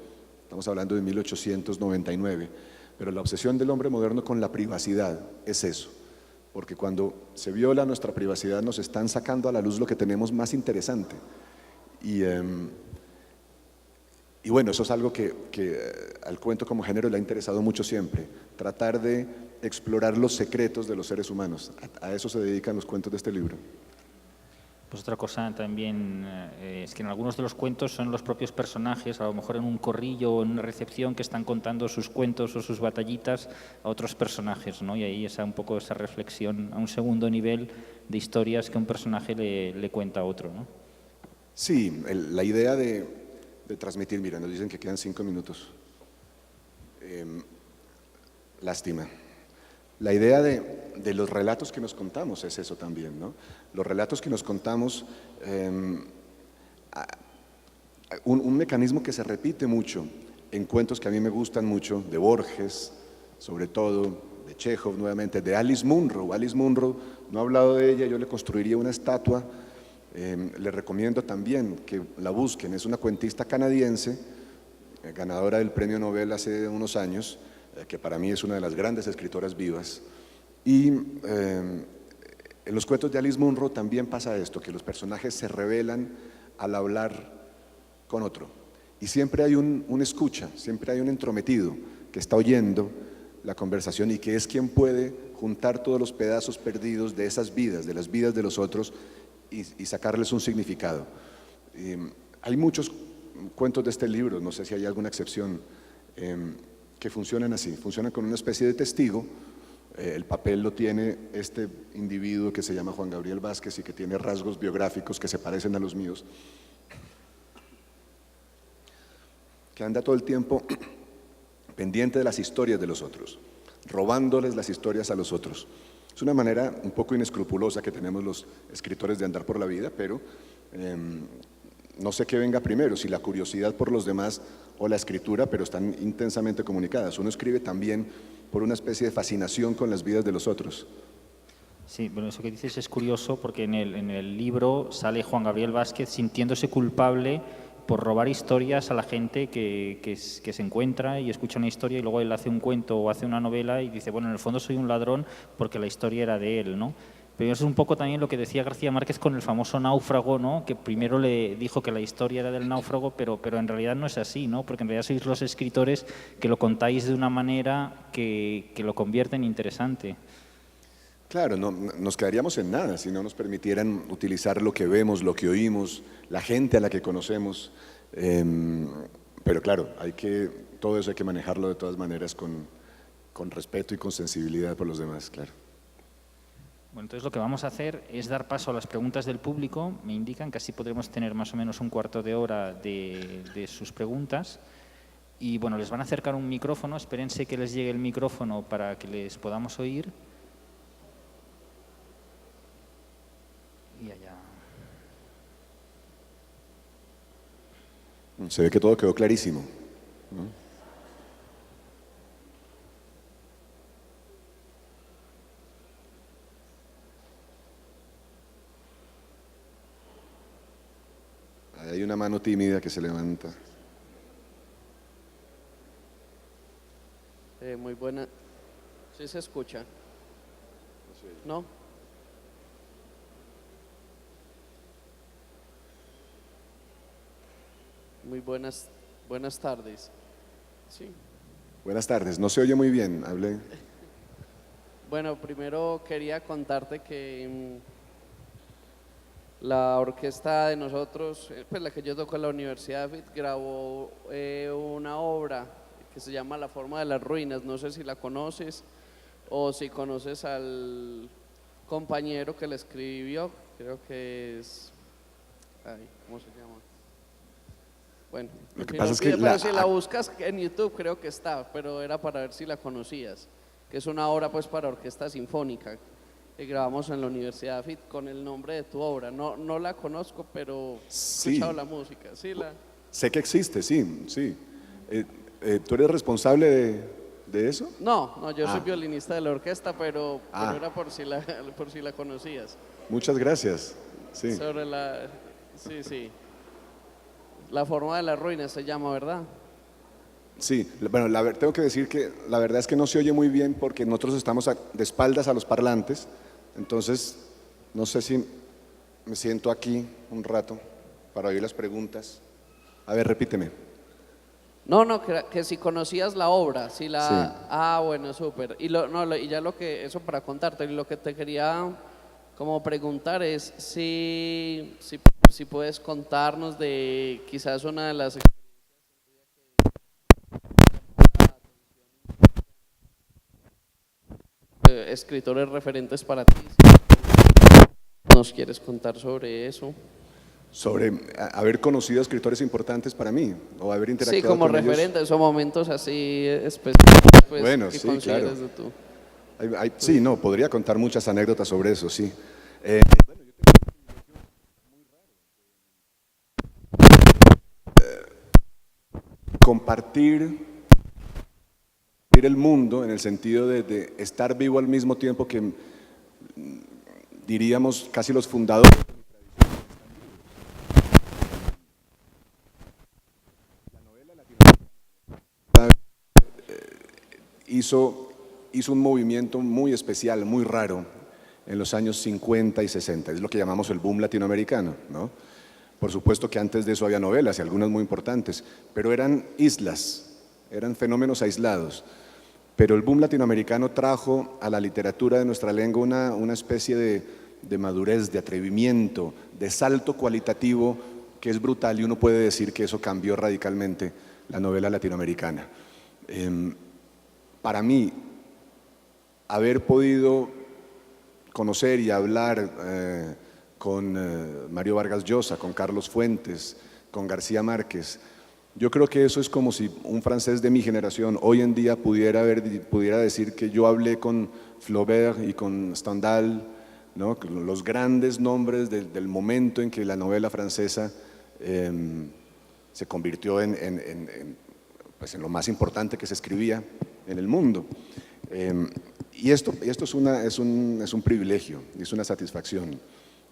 estamos hablando de 1899, pero la obsesión del hombre moderno con la privacidad es eso, porque cuando se viola nuestra privacidad nos están sacando a la luz lo que tenemos más interesante. Y bueno, eso es algo que al cuento como género le ha interesado mucho siempre, tratar de explorar los secretos de los seres humanos. A eso se dedican los cuentos de este libro. Pues otra cosa también es que en algunos de los cuentos son los propios personajes, a lo mejor en un corrillo o en una recepción, que están contando sus cuentos o sus batallitas a otros personajes, ¿no? Y ahí un poco esa reflexión a un segundo nivel de historias que un personaje le cuenta a otro, ¿no? Sí, la idea de transmitir, mira, nos dicen que quedan 5 minutos. Lástima. La idea de los relatos que nos contamos es eso también, ¿no? Los relatos que nos contamos, un mecanismo que se repite mucho en cuentos que a mí me gustan mucho, de Borges, sobre todo, de Chekhov nuevamente, de Alice Munro. Alice Munro, no he hablado de ella, yo le construiría una estatua. Le recomiendo también que la busquen, es una cuentista canadiense, ganadora del premio Nobel hace unos años, que para mí es una de las grandes escritoras vivas. Y en los cuentos de Alice Munro también pasa esto, que los personajes se revelan al hablar con otro. Y siempre hay un escucha, siempre hay un entrometido que está oyendo la conversación y que es quien puede juntar todos los pedazos perdidos de esas vidas, de las vidas de los otros, y sacarles un significado. Hay muchos cuentos de este libro, no sé si hay alguna excepción, que funcionan así, funcionan con una especie de testigo. El papel lo tiene este individuo que se llama Juan Gabriel Vázquez y que tiene rasgos biográficos que se parecen a los míos, que anda todo el tiempo pendiente de las historias de los otros, robándoles las historias a los otros. Es una manera un poco inescrupulosa que tenemos los escritores de andar por la vida, pero no sé qué venga primero, si la curiosidad por los demás o la escritura, pero están intensamente comunicadas. Uno escribe también por una especie de fascinación con las vidas de los otros. Sí, bueno, eso que dices es curioso porque en el libro sale Juan Gabriel Vázquez sintiéndose culpable por robar historias a la gente que se encuentra y escucha una historia y luego él hace un cuento o hace una novela y dice, bueno, en el fondo soy un ladrón porque la historia era de él, ¿no? Pero eso es un poco también lo que decía García Márquez con el famoso náufrago, ¿no? Que primero le dijo que la historia era del náufrago, pero en realidad no es así, ¿no? Porque en realidad sois los escritores que lo contáis de una manera que lo convierte en interesante. Claro, no, nos quedaríamos en nada si no nos permitieran utilizar lo que vemos, lo que oímos, la gente a la que conocemos. Pero claro, todo eso hay que manejarlo de todas maneras con respeto y con sensibilidad por los demás, claro. Bueno, entonces lo que vamos a hacer es dar paso a las preguntas del público. Me indican que así podremos tener más o menos un cuarto de hora de sus preguntas. Y bueno, les van a acercar un micrófono. Espérense que les llegue el micrófono para que les podamos oír. Y allá. Se ve que todo quedó clarísimo, ¿no? Hay una mano tímida que se levanta. Muy buena. ¿Sí se escucha? ¿No? Muy buenas tardes. Sí. Buenas tardes, no se oye muy bien, hable. Bueno, primero quería contarte que la orquesta de nosotros, pues la que yo toco en la Universidad de FIT, grabó una obra que se llama La forma de las ruinas. No sé si la conoces o si conoces al compañero que la escribió, creo que es... ¿cómo se llama? Bueno, lo que pasa es que pero si la buscas en YouTube creo que está, pero era para ver si la conocías, que es una obra pues para orquesta sinfónica que grabamos en la Universidad de FIT con el nombre de tu obra. No la conozco, pero he escuchado la música. ¿Sí? Sé que existe, sí. ¿Tú eres responsable de eso? No, yo soy Ah. violinista de la orquesta, pero Ah. era por si la conocías. Muchas gracias. Sí. Sobre sí. La forma de las ruinas se llama, ¿verdad? Sí, bueno, tengo que decir que la verdad es que no se oye muy bien porque nosotros estamos de espaldas a los parlantes, entonces no sé si me siento aquí un rato para oír las preguntas. A ver, repíteme. No, que si conocías la obra, si la... Sí. Ah, bueno, súper. Y ya eso para contarte, y lo que te quería como preguntar es si puedes contarnos de quizás una de las escritores referentes para ti. Si ¿nos quieres contar sobre eso? Sobre haber conocido a escritores importantes para mí o haber interactuado Sí, como con ellos. referentes o momentos así específicos, pues, Bueno, que sí, consideres claro. de tú. Sí, no, podría contar muchas anécdotas sobre eso, sí. Compartir el mundo en el sentido de estar vivo al mismo tiempo que diríamos casi los fundadores hizo un movimiento muy especial, muy raro en los años 50 y 60, es lo que llamamos el boom latinoamericano, ¿no? Por supuesto que antes de eso había novelas y algunas muy importantes, pero eran islas, eran fenómenos aislados. Pero el boom latinoamericano trajo a la literatura de nuestra lengua una especie de madurez, de atrevimiento, de salto cualitativo que es brutal y uno puede decir que eso cambió radicalmente la novela latinoamericana. Para mí, haber podido conocer y hablar con Mario Vargas Llosa, con Carlos Fuentes, con García Márquez, yo creo que eso es como si un francés de mi generación hoy en día pudiera decir que yo hablé con Flaubert y con Stendhal, ¿no? Los grandes nombres del momento en que la novela francesa se convirtió pues en lo más importante que se escribía en el mundo. Y esto es un privilegio, es una satisfacción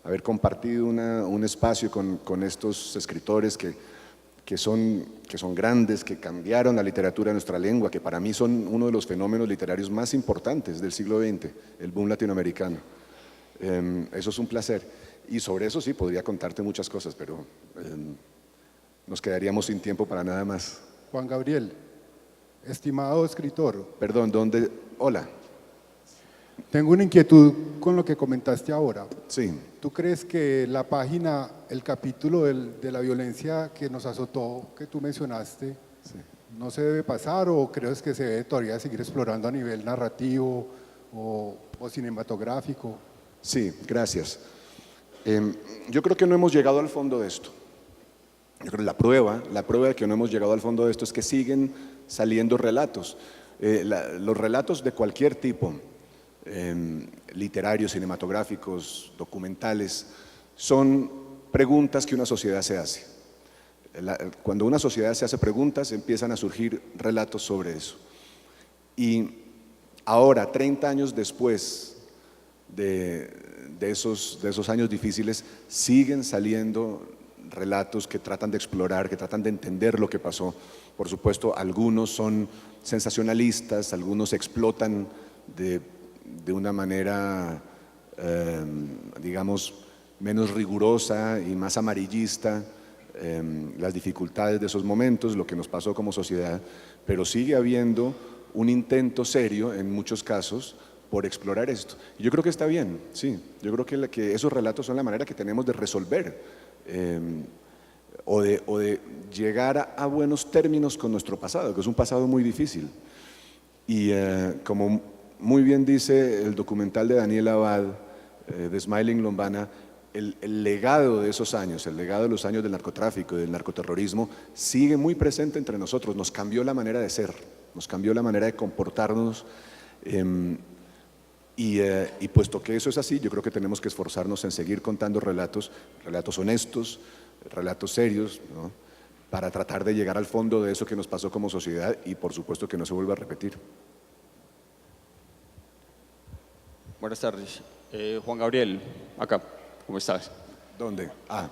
haber compartido un espacio con estos escritores que son grandes, que cambiaron la literatura de nuestra lengua, que para mí son uno de los fenómenos literarios más importantes del siglo XX, el boom latinoamericano. Eso es un placer. Y sobre eso sí, podría contarte muchas cosas, pero nos quedaríamos sin tiempo para nada más. Juan Gabriel, estimado escritor. Perdón, ¿dónde? Hola. Tengo una inquietud con lo que comentaste ahora. Sí. ¿Tú crees que la página, el capítulo de la violencia que nos azotó, que tú mencionaste, no se debe pasar o crees que se debe todavía seguir explorando a nivel narrativo o cinematográfico? Sí, gracias. Yo creo que no hemos llegado al fondo de esto. Yo creo que la prueba de que no hemos llegado al fondo de esto es que siguen saliendo relatos. Los relatos de cualquier tipo, literarios, cinematográficos, documentales, son preguntas que una sociedad se hace. Cuando una sociedad se hace preguntas, empiezan a surgir relatos sobre eso. Y ahora, 30 años después de esos años difíciles, siguen saliendo relatos que tratan de explorar, que tratan de entender lo que pasó. Por supuesto, algunos son sensacionalistas, algunos explotan de una manera, digamos, menos rigurosa y más amarillista las dificultades de esos momentos, lo que nos pasó como sociedad, pero sigue habiendo un intento serio, en muchos casos, por explorar esto. Yo creo que está bien, sí. Yo creo que esos relatos son la manera que tenemos de resolver o de llegar a buenos términos con nuestro pasado, que es un pasado muy difícil. Y como muy bien dice el documental de Daniel Abad, de Smiling Lombana, el legado de esos años, el legado de los años del narcotráfico y del narcoterrorismo sigue muy presente entre nosotros, nos cambió la manera de ser, nos cambió la manera de comportarnos y puesto que eso es así, yo creo que tenemos que esforzarnos en seguir contando relatos honestos, relatos serios, ¿no? para tratar de llegar al fondo de eso que nos pasó como sociedad y por supuesto que no se vuelva a repetir. Buenas tardes. Juan Gabriel, acá, ¿cómo estás? ¿Dónde? Ah,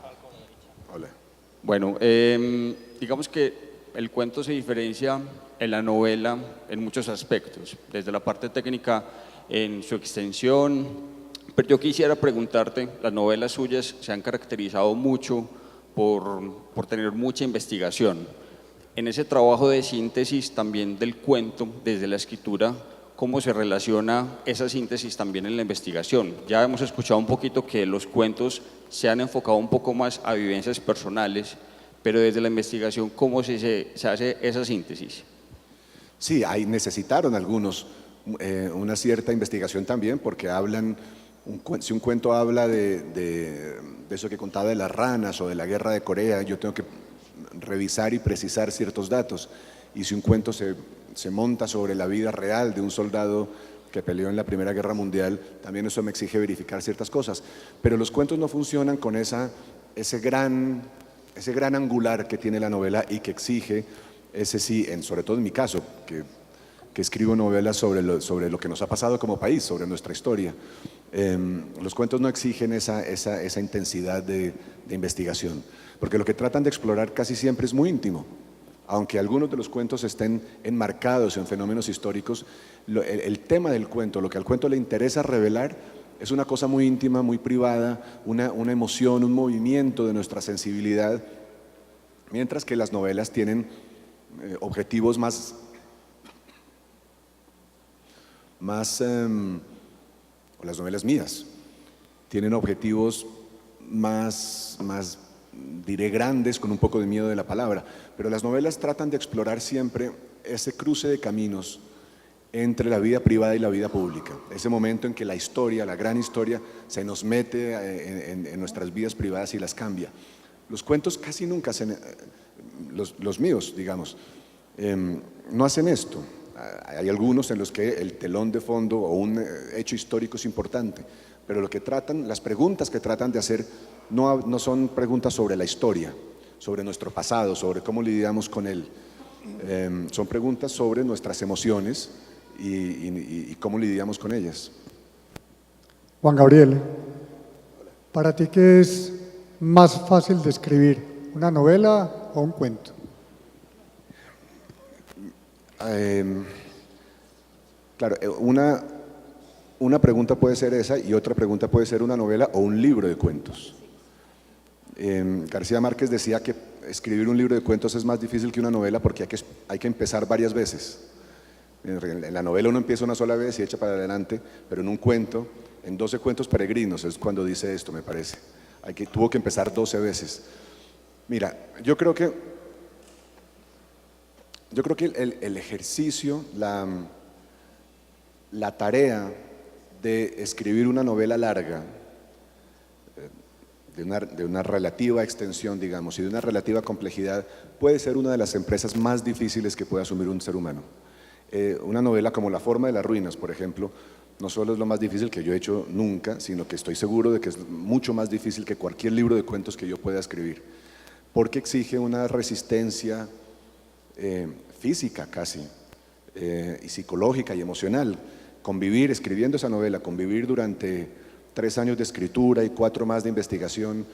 hola. Bueno, digamos que el cuento se diferencia en la novela en muchos aspectos, desde la parte técnica en su extensión, pero yo quisiera preguntarte, las novelas suyas se han caracterizado mucho por tener mucha investigación. En ese trabajo de síntesis también del cuento, desde la escritura, ¿cómo se relaciona esa síntesis también en la investigación? Ya hemos escuchado un poquito que los cuentos se han enfocado un poco más a vivencias personales, pero desde la investigación, ¿cómo se hace esa síntesis? Sí, necesitaron algunos una cierta investigación también, porque hablan, si un cuento habla de eso que contaba de las ranas o de la guerra de Corea, yo tengo que revisar y precisar ciertos datos. Y si un cuento se monta sobre la vida real de un soldado que peleó en la Primera Guerra Mundial, también eso me exige verificar ciertas cosas. Pero los cuentos no funcionan con ese gran angular que tiene la novela y que exige, ese sí, sobre todo en mi caso, que escribo novelas sobre lo que nos ha pasado como país, sobre nuestra historia. Los cuentos no exigen esa intensidad de investigación, porque lo que tratan de explorar casi siempre es muy íntimo. Aunque algunos de los cuentos estén enmarcados en fenómenos históricos, el tema del cuento, lo que al cuento le interesa revelar, es una cosa muy íntima, muy privada, una emoción, un movimiento de nuestra sensibilidad, mientras que las novelas tienen objetivos o las novelas mías, tienen objetivos más diré grandes, con un poco de miedo de la palabra, pero las novelas tratan de explorar siempre ese cruce de caminos entre la vida privada y la vida pública, ese momento en que la historia, la gran historia, se nos mete en nuestras vidas privadas y las cambia. Los cuentos casi nunca hacen, los míos, digamos, no hacen esto. Hay algunos en los que el telón de fondo o un hecho histórico es importante, pero las preguntas que tratan de hacer no son preguntas sobre la historia, sobre nuestro pasado, sobre cómo lidiamos con él. Son preguntas sobre nuestras emociones y cómo lidiamos con ellas. Juan Gabriel, ¿para ti qué es más fácil de escribir, una novela o un cuento? Claro, una pregunta puede ser esa y otra pregunta puede ser una novela o un libro de cuentos. García Márquez decía que escribir un libro de cuentos es más difícil que una novela porque hay que empezar varias veces. En la novela uno empieza una sola vez y echa para adelante, pero en un cuento, en 12 cuentos peregrinos, es cuando dice esto, me parece. Tuvo que empezar 12 veces. Mira, yo creo que el ejercicio, la tarea de escribir una novela larga, de una relativa extensión, digamos, y de una relativa complejidad, puede ser una de las empresas más difíciles que puede asumir un ser humano. Una novela como La forma de las ruinas, por ejemplo, no solo es lo más difícil que yo he hecho nunca, sino que estoy seguro de que es mucho más difícil que cualquier libro de cuentos que yo pueda escribir, porque exige una resistencia física casi, y psicológica y emocional. Convivir, escribiendo esa novela, convivir durante 3 años de escritura y 4 más de investigación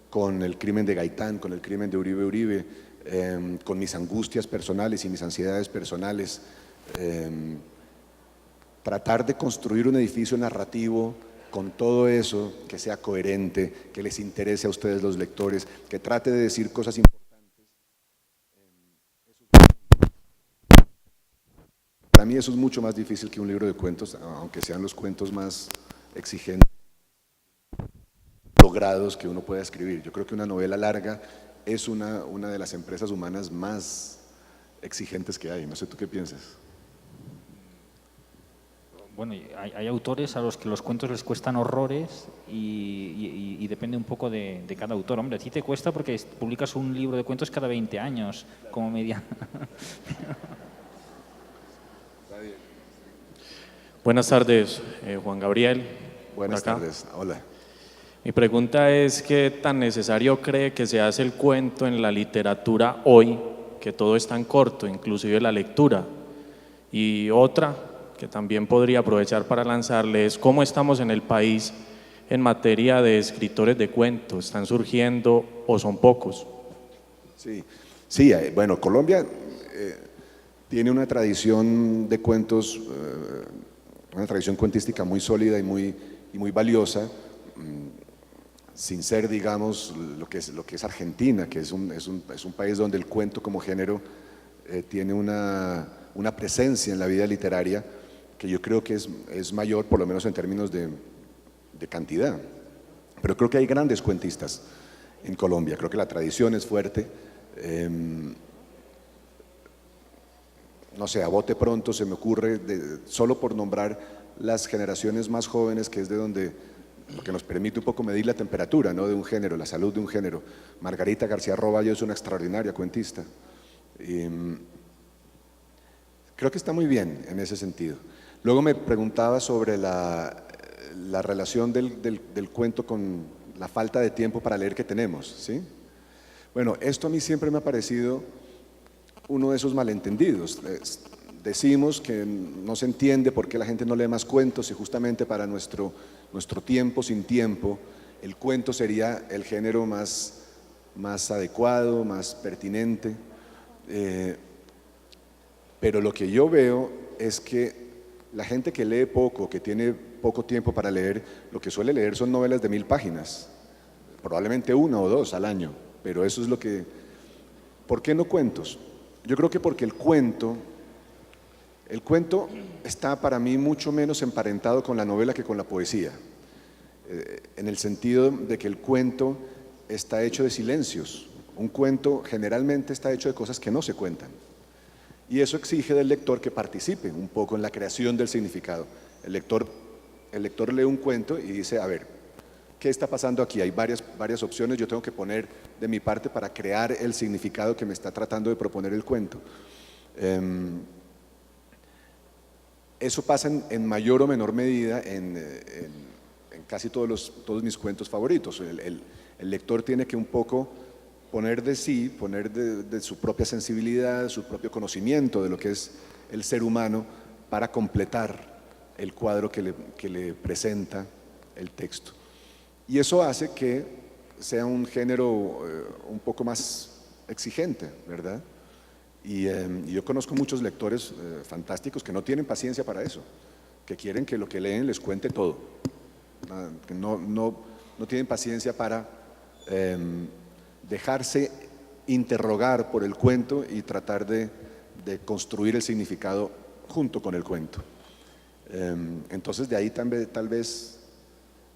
con el crimen de Gaitán, con el crimen de Uribe Uribe, con mis angustias personales y mis ansiedades personales, tratar de construir un edificio narrativo con todo eso, que sea coherente, que les interese a ustedes los lectores, que trate de decir cosas importantes. Para mí eso es mucho más difícil que un libro de cuentos, aunque sean los cuentos más exigentes, logrados que uno pueda escribir. Yo creo que una novela larga es una de las empresas humanas más exigentes que hay. No sé tú qué piensas. Bueno, hay autores a los que los cuentos les cuestan horrores y depende un poco de cada autor. Hombre, a ti te cuesta porque publicas un libro de cuentos cada 20 años, como media. Buenas tardes, Juan Gabriel. Buenas tardes, hola. Mi pregunta es, ¿qué tan necesario cree que se hace el cuento en la literatura hoy, que todo es tan corto, inclusive la lectura? Y otra, que también podría aprovechar para lanzarle, es cómo estamos en el país en materia de escritores de cuentos. ¿Están surgiendo o son pocos? Sí, sí, bueno, Colombia tiene una tradición de cuentos, una tradición cuentística muy sólida y muy valiosa, sin ser, digamos, lo que es Argentina, que es un país donde el cuento como género tiene una presencia en la vida literaria que yo creo que es mayor, por lo menos en términos de cantidad. Pero creo que hay grandes cuentistas en Colombia, creo que la tradición es fuerte. No sé, a bote pronto se me ocurre, solo por nombrar las generaciones más jóvenes, que es de donde, lo que nos permite un poco medir la temperatura, ¿no?, de un género, la salud de un género. Margarita García Roballo es una extraordinaria cuentista. Creo que está muy bien en ese sentido. Luego me preguntaba sobre la relación del cuento con la falta de tiempo para leer que tenemos, ¿sí? Bueno, esto a mí siempre me ha parecido uno de esos malentendidos. Decimos que no se entiende por qué la gente no lee más cuentos y justamente para nuestro tiempo sin tiempo, el cuento sería el género más adecuado, más pertinente. Pero lo que yo veo es que la gente que lee poco, que tiene poco tiempo para leer, lo que suele leer son novelas de 1000 páginas, probablemente 1 o 2 al año, pero eso es lo que… ¿Por qué no cuentos? Yo creo que porque el cuento está para mí mucho menos emparentado con la novela que con la poesía, en el sentido de que el cuento está hecho de silencios. Un cuento generalmente está hecho de cosas que no se cuentan. Y eso exige del lector que participe un poco en la creación del significado. El lector lee un cuento y dice, a ver, ¿qué está pasando aquí? Hay varias opciones, yo tengo que poner de mi parte para crear el significado que me está tratando de proponer el cuento. Eso pasa en mayor o menor medida en casi todos mis cuentos favoritos. El lector tiene que un poco poner de sí, poner de su propia sensibilidad, su propio conocimiento de lo que es el ser humano para completar el cuadro que le presenta el texto. Y eso hace que sea un género un poco más exigente, ¿verdad? Y yo conozco muchos lectores fantásticos que no tienen paciencia para eso, que quieren que lo que leen les cuente todo, que no tienen paciencia para dejarse interrogar por el cuento y tratar de construir el significado junto con el cuento. Entonces de ahí tal vez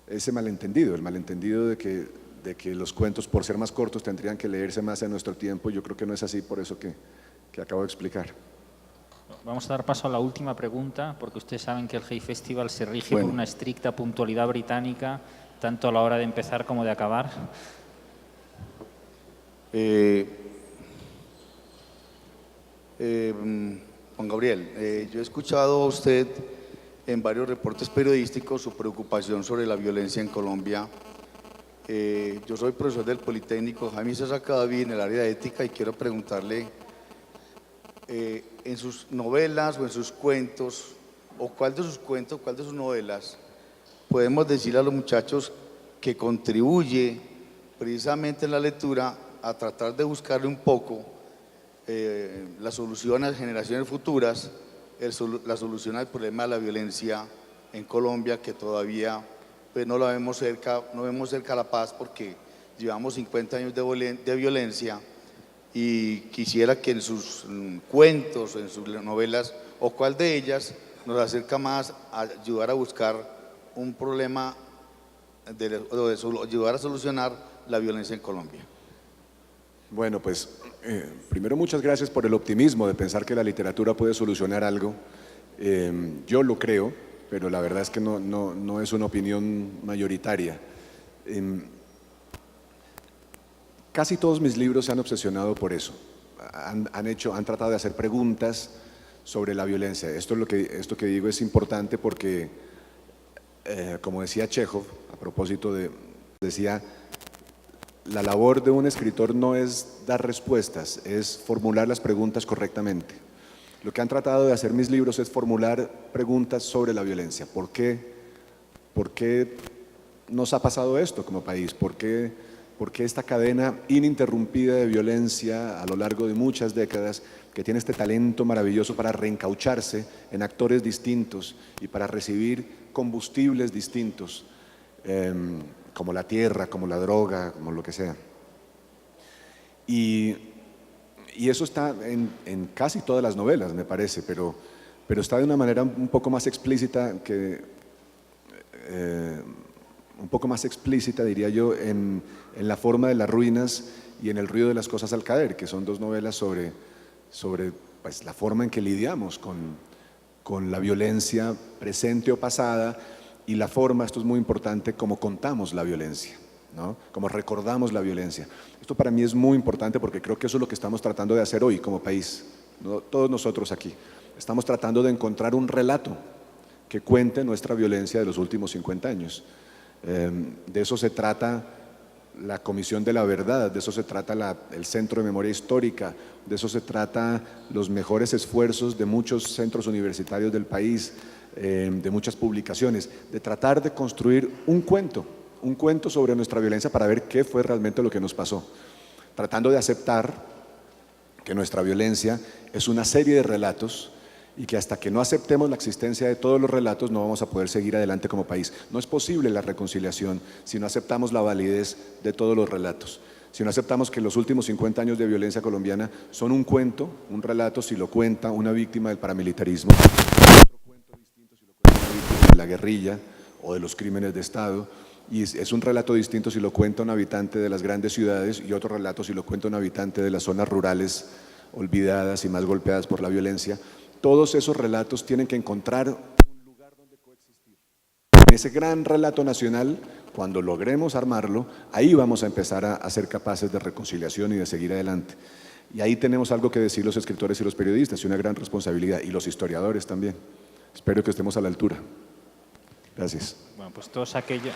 ese malentendido, el malentendido de que los cuentos, por ser más cortos, tendrían que leerse más en nuestro tiempo. Yo creo que no es así, por eso que acabo de explicar. Vamos a dar paso a la última pregunta, porque ustedes saben que el Hay Festival se rige por una estricta puntualidad británica, tanto a la hora de empezar como de acabar. Juan Gabriel, yo he escuchado a usted en varios reportes periodísticos su preocupación sobre la violencia en Colombia. Yo soy profesor del Politécnico Jaime César Cadavid en el área de ética y quiero preguntarle, en sus novelas o en sus cuentos, o cuál de sus cuentos, cuál de sus novelas, podemos decirle a los muchachos que contribuye precisamente en la lectura a tratar de buscarle un poco la solución a las generaciones futuras, la solución al problema de la violencia en Colombia, que todavía pues, no vemos cerca la paz porque llevamos 50 años de violencia, y quisiera que en sus cuentos, en sus novelas, o cuál de ellas nos acerca más a ayudar a buscar un problema, ayudar a solucionar la violencia en Colombia. Bueno, pues primero muchas gracias por el optimismo de pensar que la literatura puede solucionar algo. Yo lo creo, pero la verdad es que no es una opinión mayoritaria. Casi todos mis libros se han obsesionado por eso. Han tratado de hacer preguntas sobre la violencia. Esto que digo es importante porque, como decía Chekhov, a propósito de decía, la labor de un escritor no es dar respuestas, es formular las preguntas correctamente. Lo que han tratado de hacer mis libros es formular preguntas sobre la violencia. ¿Por qué nos ha pasado esto como país? ¿Por qué esta cadena ininterrumpida de violencia a lo largo de muchas décadas, que tiene este talento maravilloso para reencaucharse en actores distintos y para recibir combustibles distintos, como la tierra, como la droga, como lo que sea? Y eso está en casi todas las novelas, me parece, pero está de una manera un poco más explícita diría yo, en La forma de las ruinas y en El ruido de las cosas al caer, que son dos novelas sobre pues, la forma en que lidiamos con la violencia presente o pasada, y la forma, esto es muy importante, como contamos la violencia, ¿no? Como recordamos la violencia. Esto para mí es muy importante porque creo que eso es lo que estamos tratando de hacer hoy como país, ¿no? Todos nosotros aquí estamos tratando de encontrar un relato que cuente nuestra violencia de los últimos 50 años. De eso se trata la Comisión de la Verdad, de eso se trata el Centro de Memoria Histórica, de eso se trata los mejores esfuerzos de muchos centros universitarios del país, de muchas publicaciones, de tratar de construir un cuento sobre nuestra violencia para ver qué fue realmente lo que nos pasó, tratando de aceptar que nuestra violencia es una serie de relatos y que hasta que no aceptemos la existencia de todos los relatos no vamos a poder seguir adelante como país. No es posible la reconciliación si no aceptamos la validez de todos los relatos, si no aceptamos que los últimos 50 años de violencia colombiana son un cuento, un relato si lo cuenta una víctima del paramilitarismo, otro cuento distinto si lo cuenta una víctima de la guerrilla o de los crímenes de Estado, y es un relato distinto si lo cuenta un habitante de las grandes ciudades y otro relato si lo cuenta un habitante de las zonas rurales olvidadas y más golpeadas por la violencia. Todos esos relatos tienen que encontrar un lugar donde coexistir. En ese gran relato nacional, cuando logremos armarlo, ahí vamos a empezar a ser capaces de reconciliación y de seguir adelante. Y ahí tenemos algo que decir los escritores y los periodistas, y una gran responsabilidad, y los historiadores también. Espero que estemos a la altura. Gracias. Bueno, pues todos aquellos...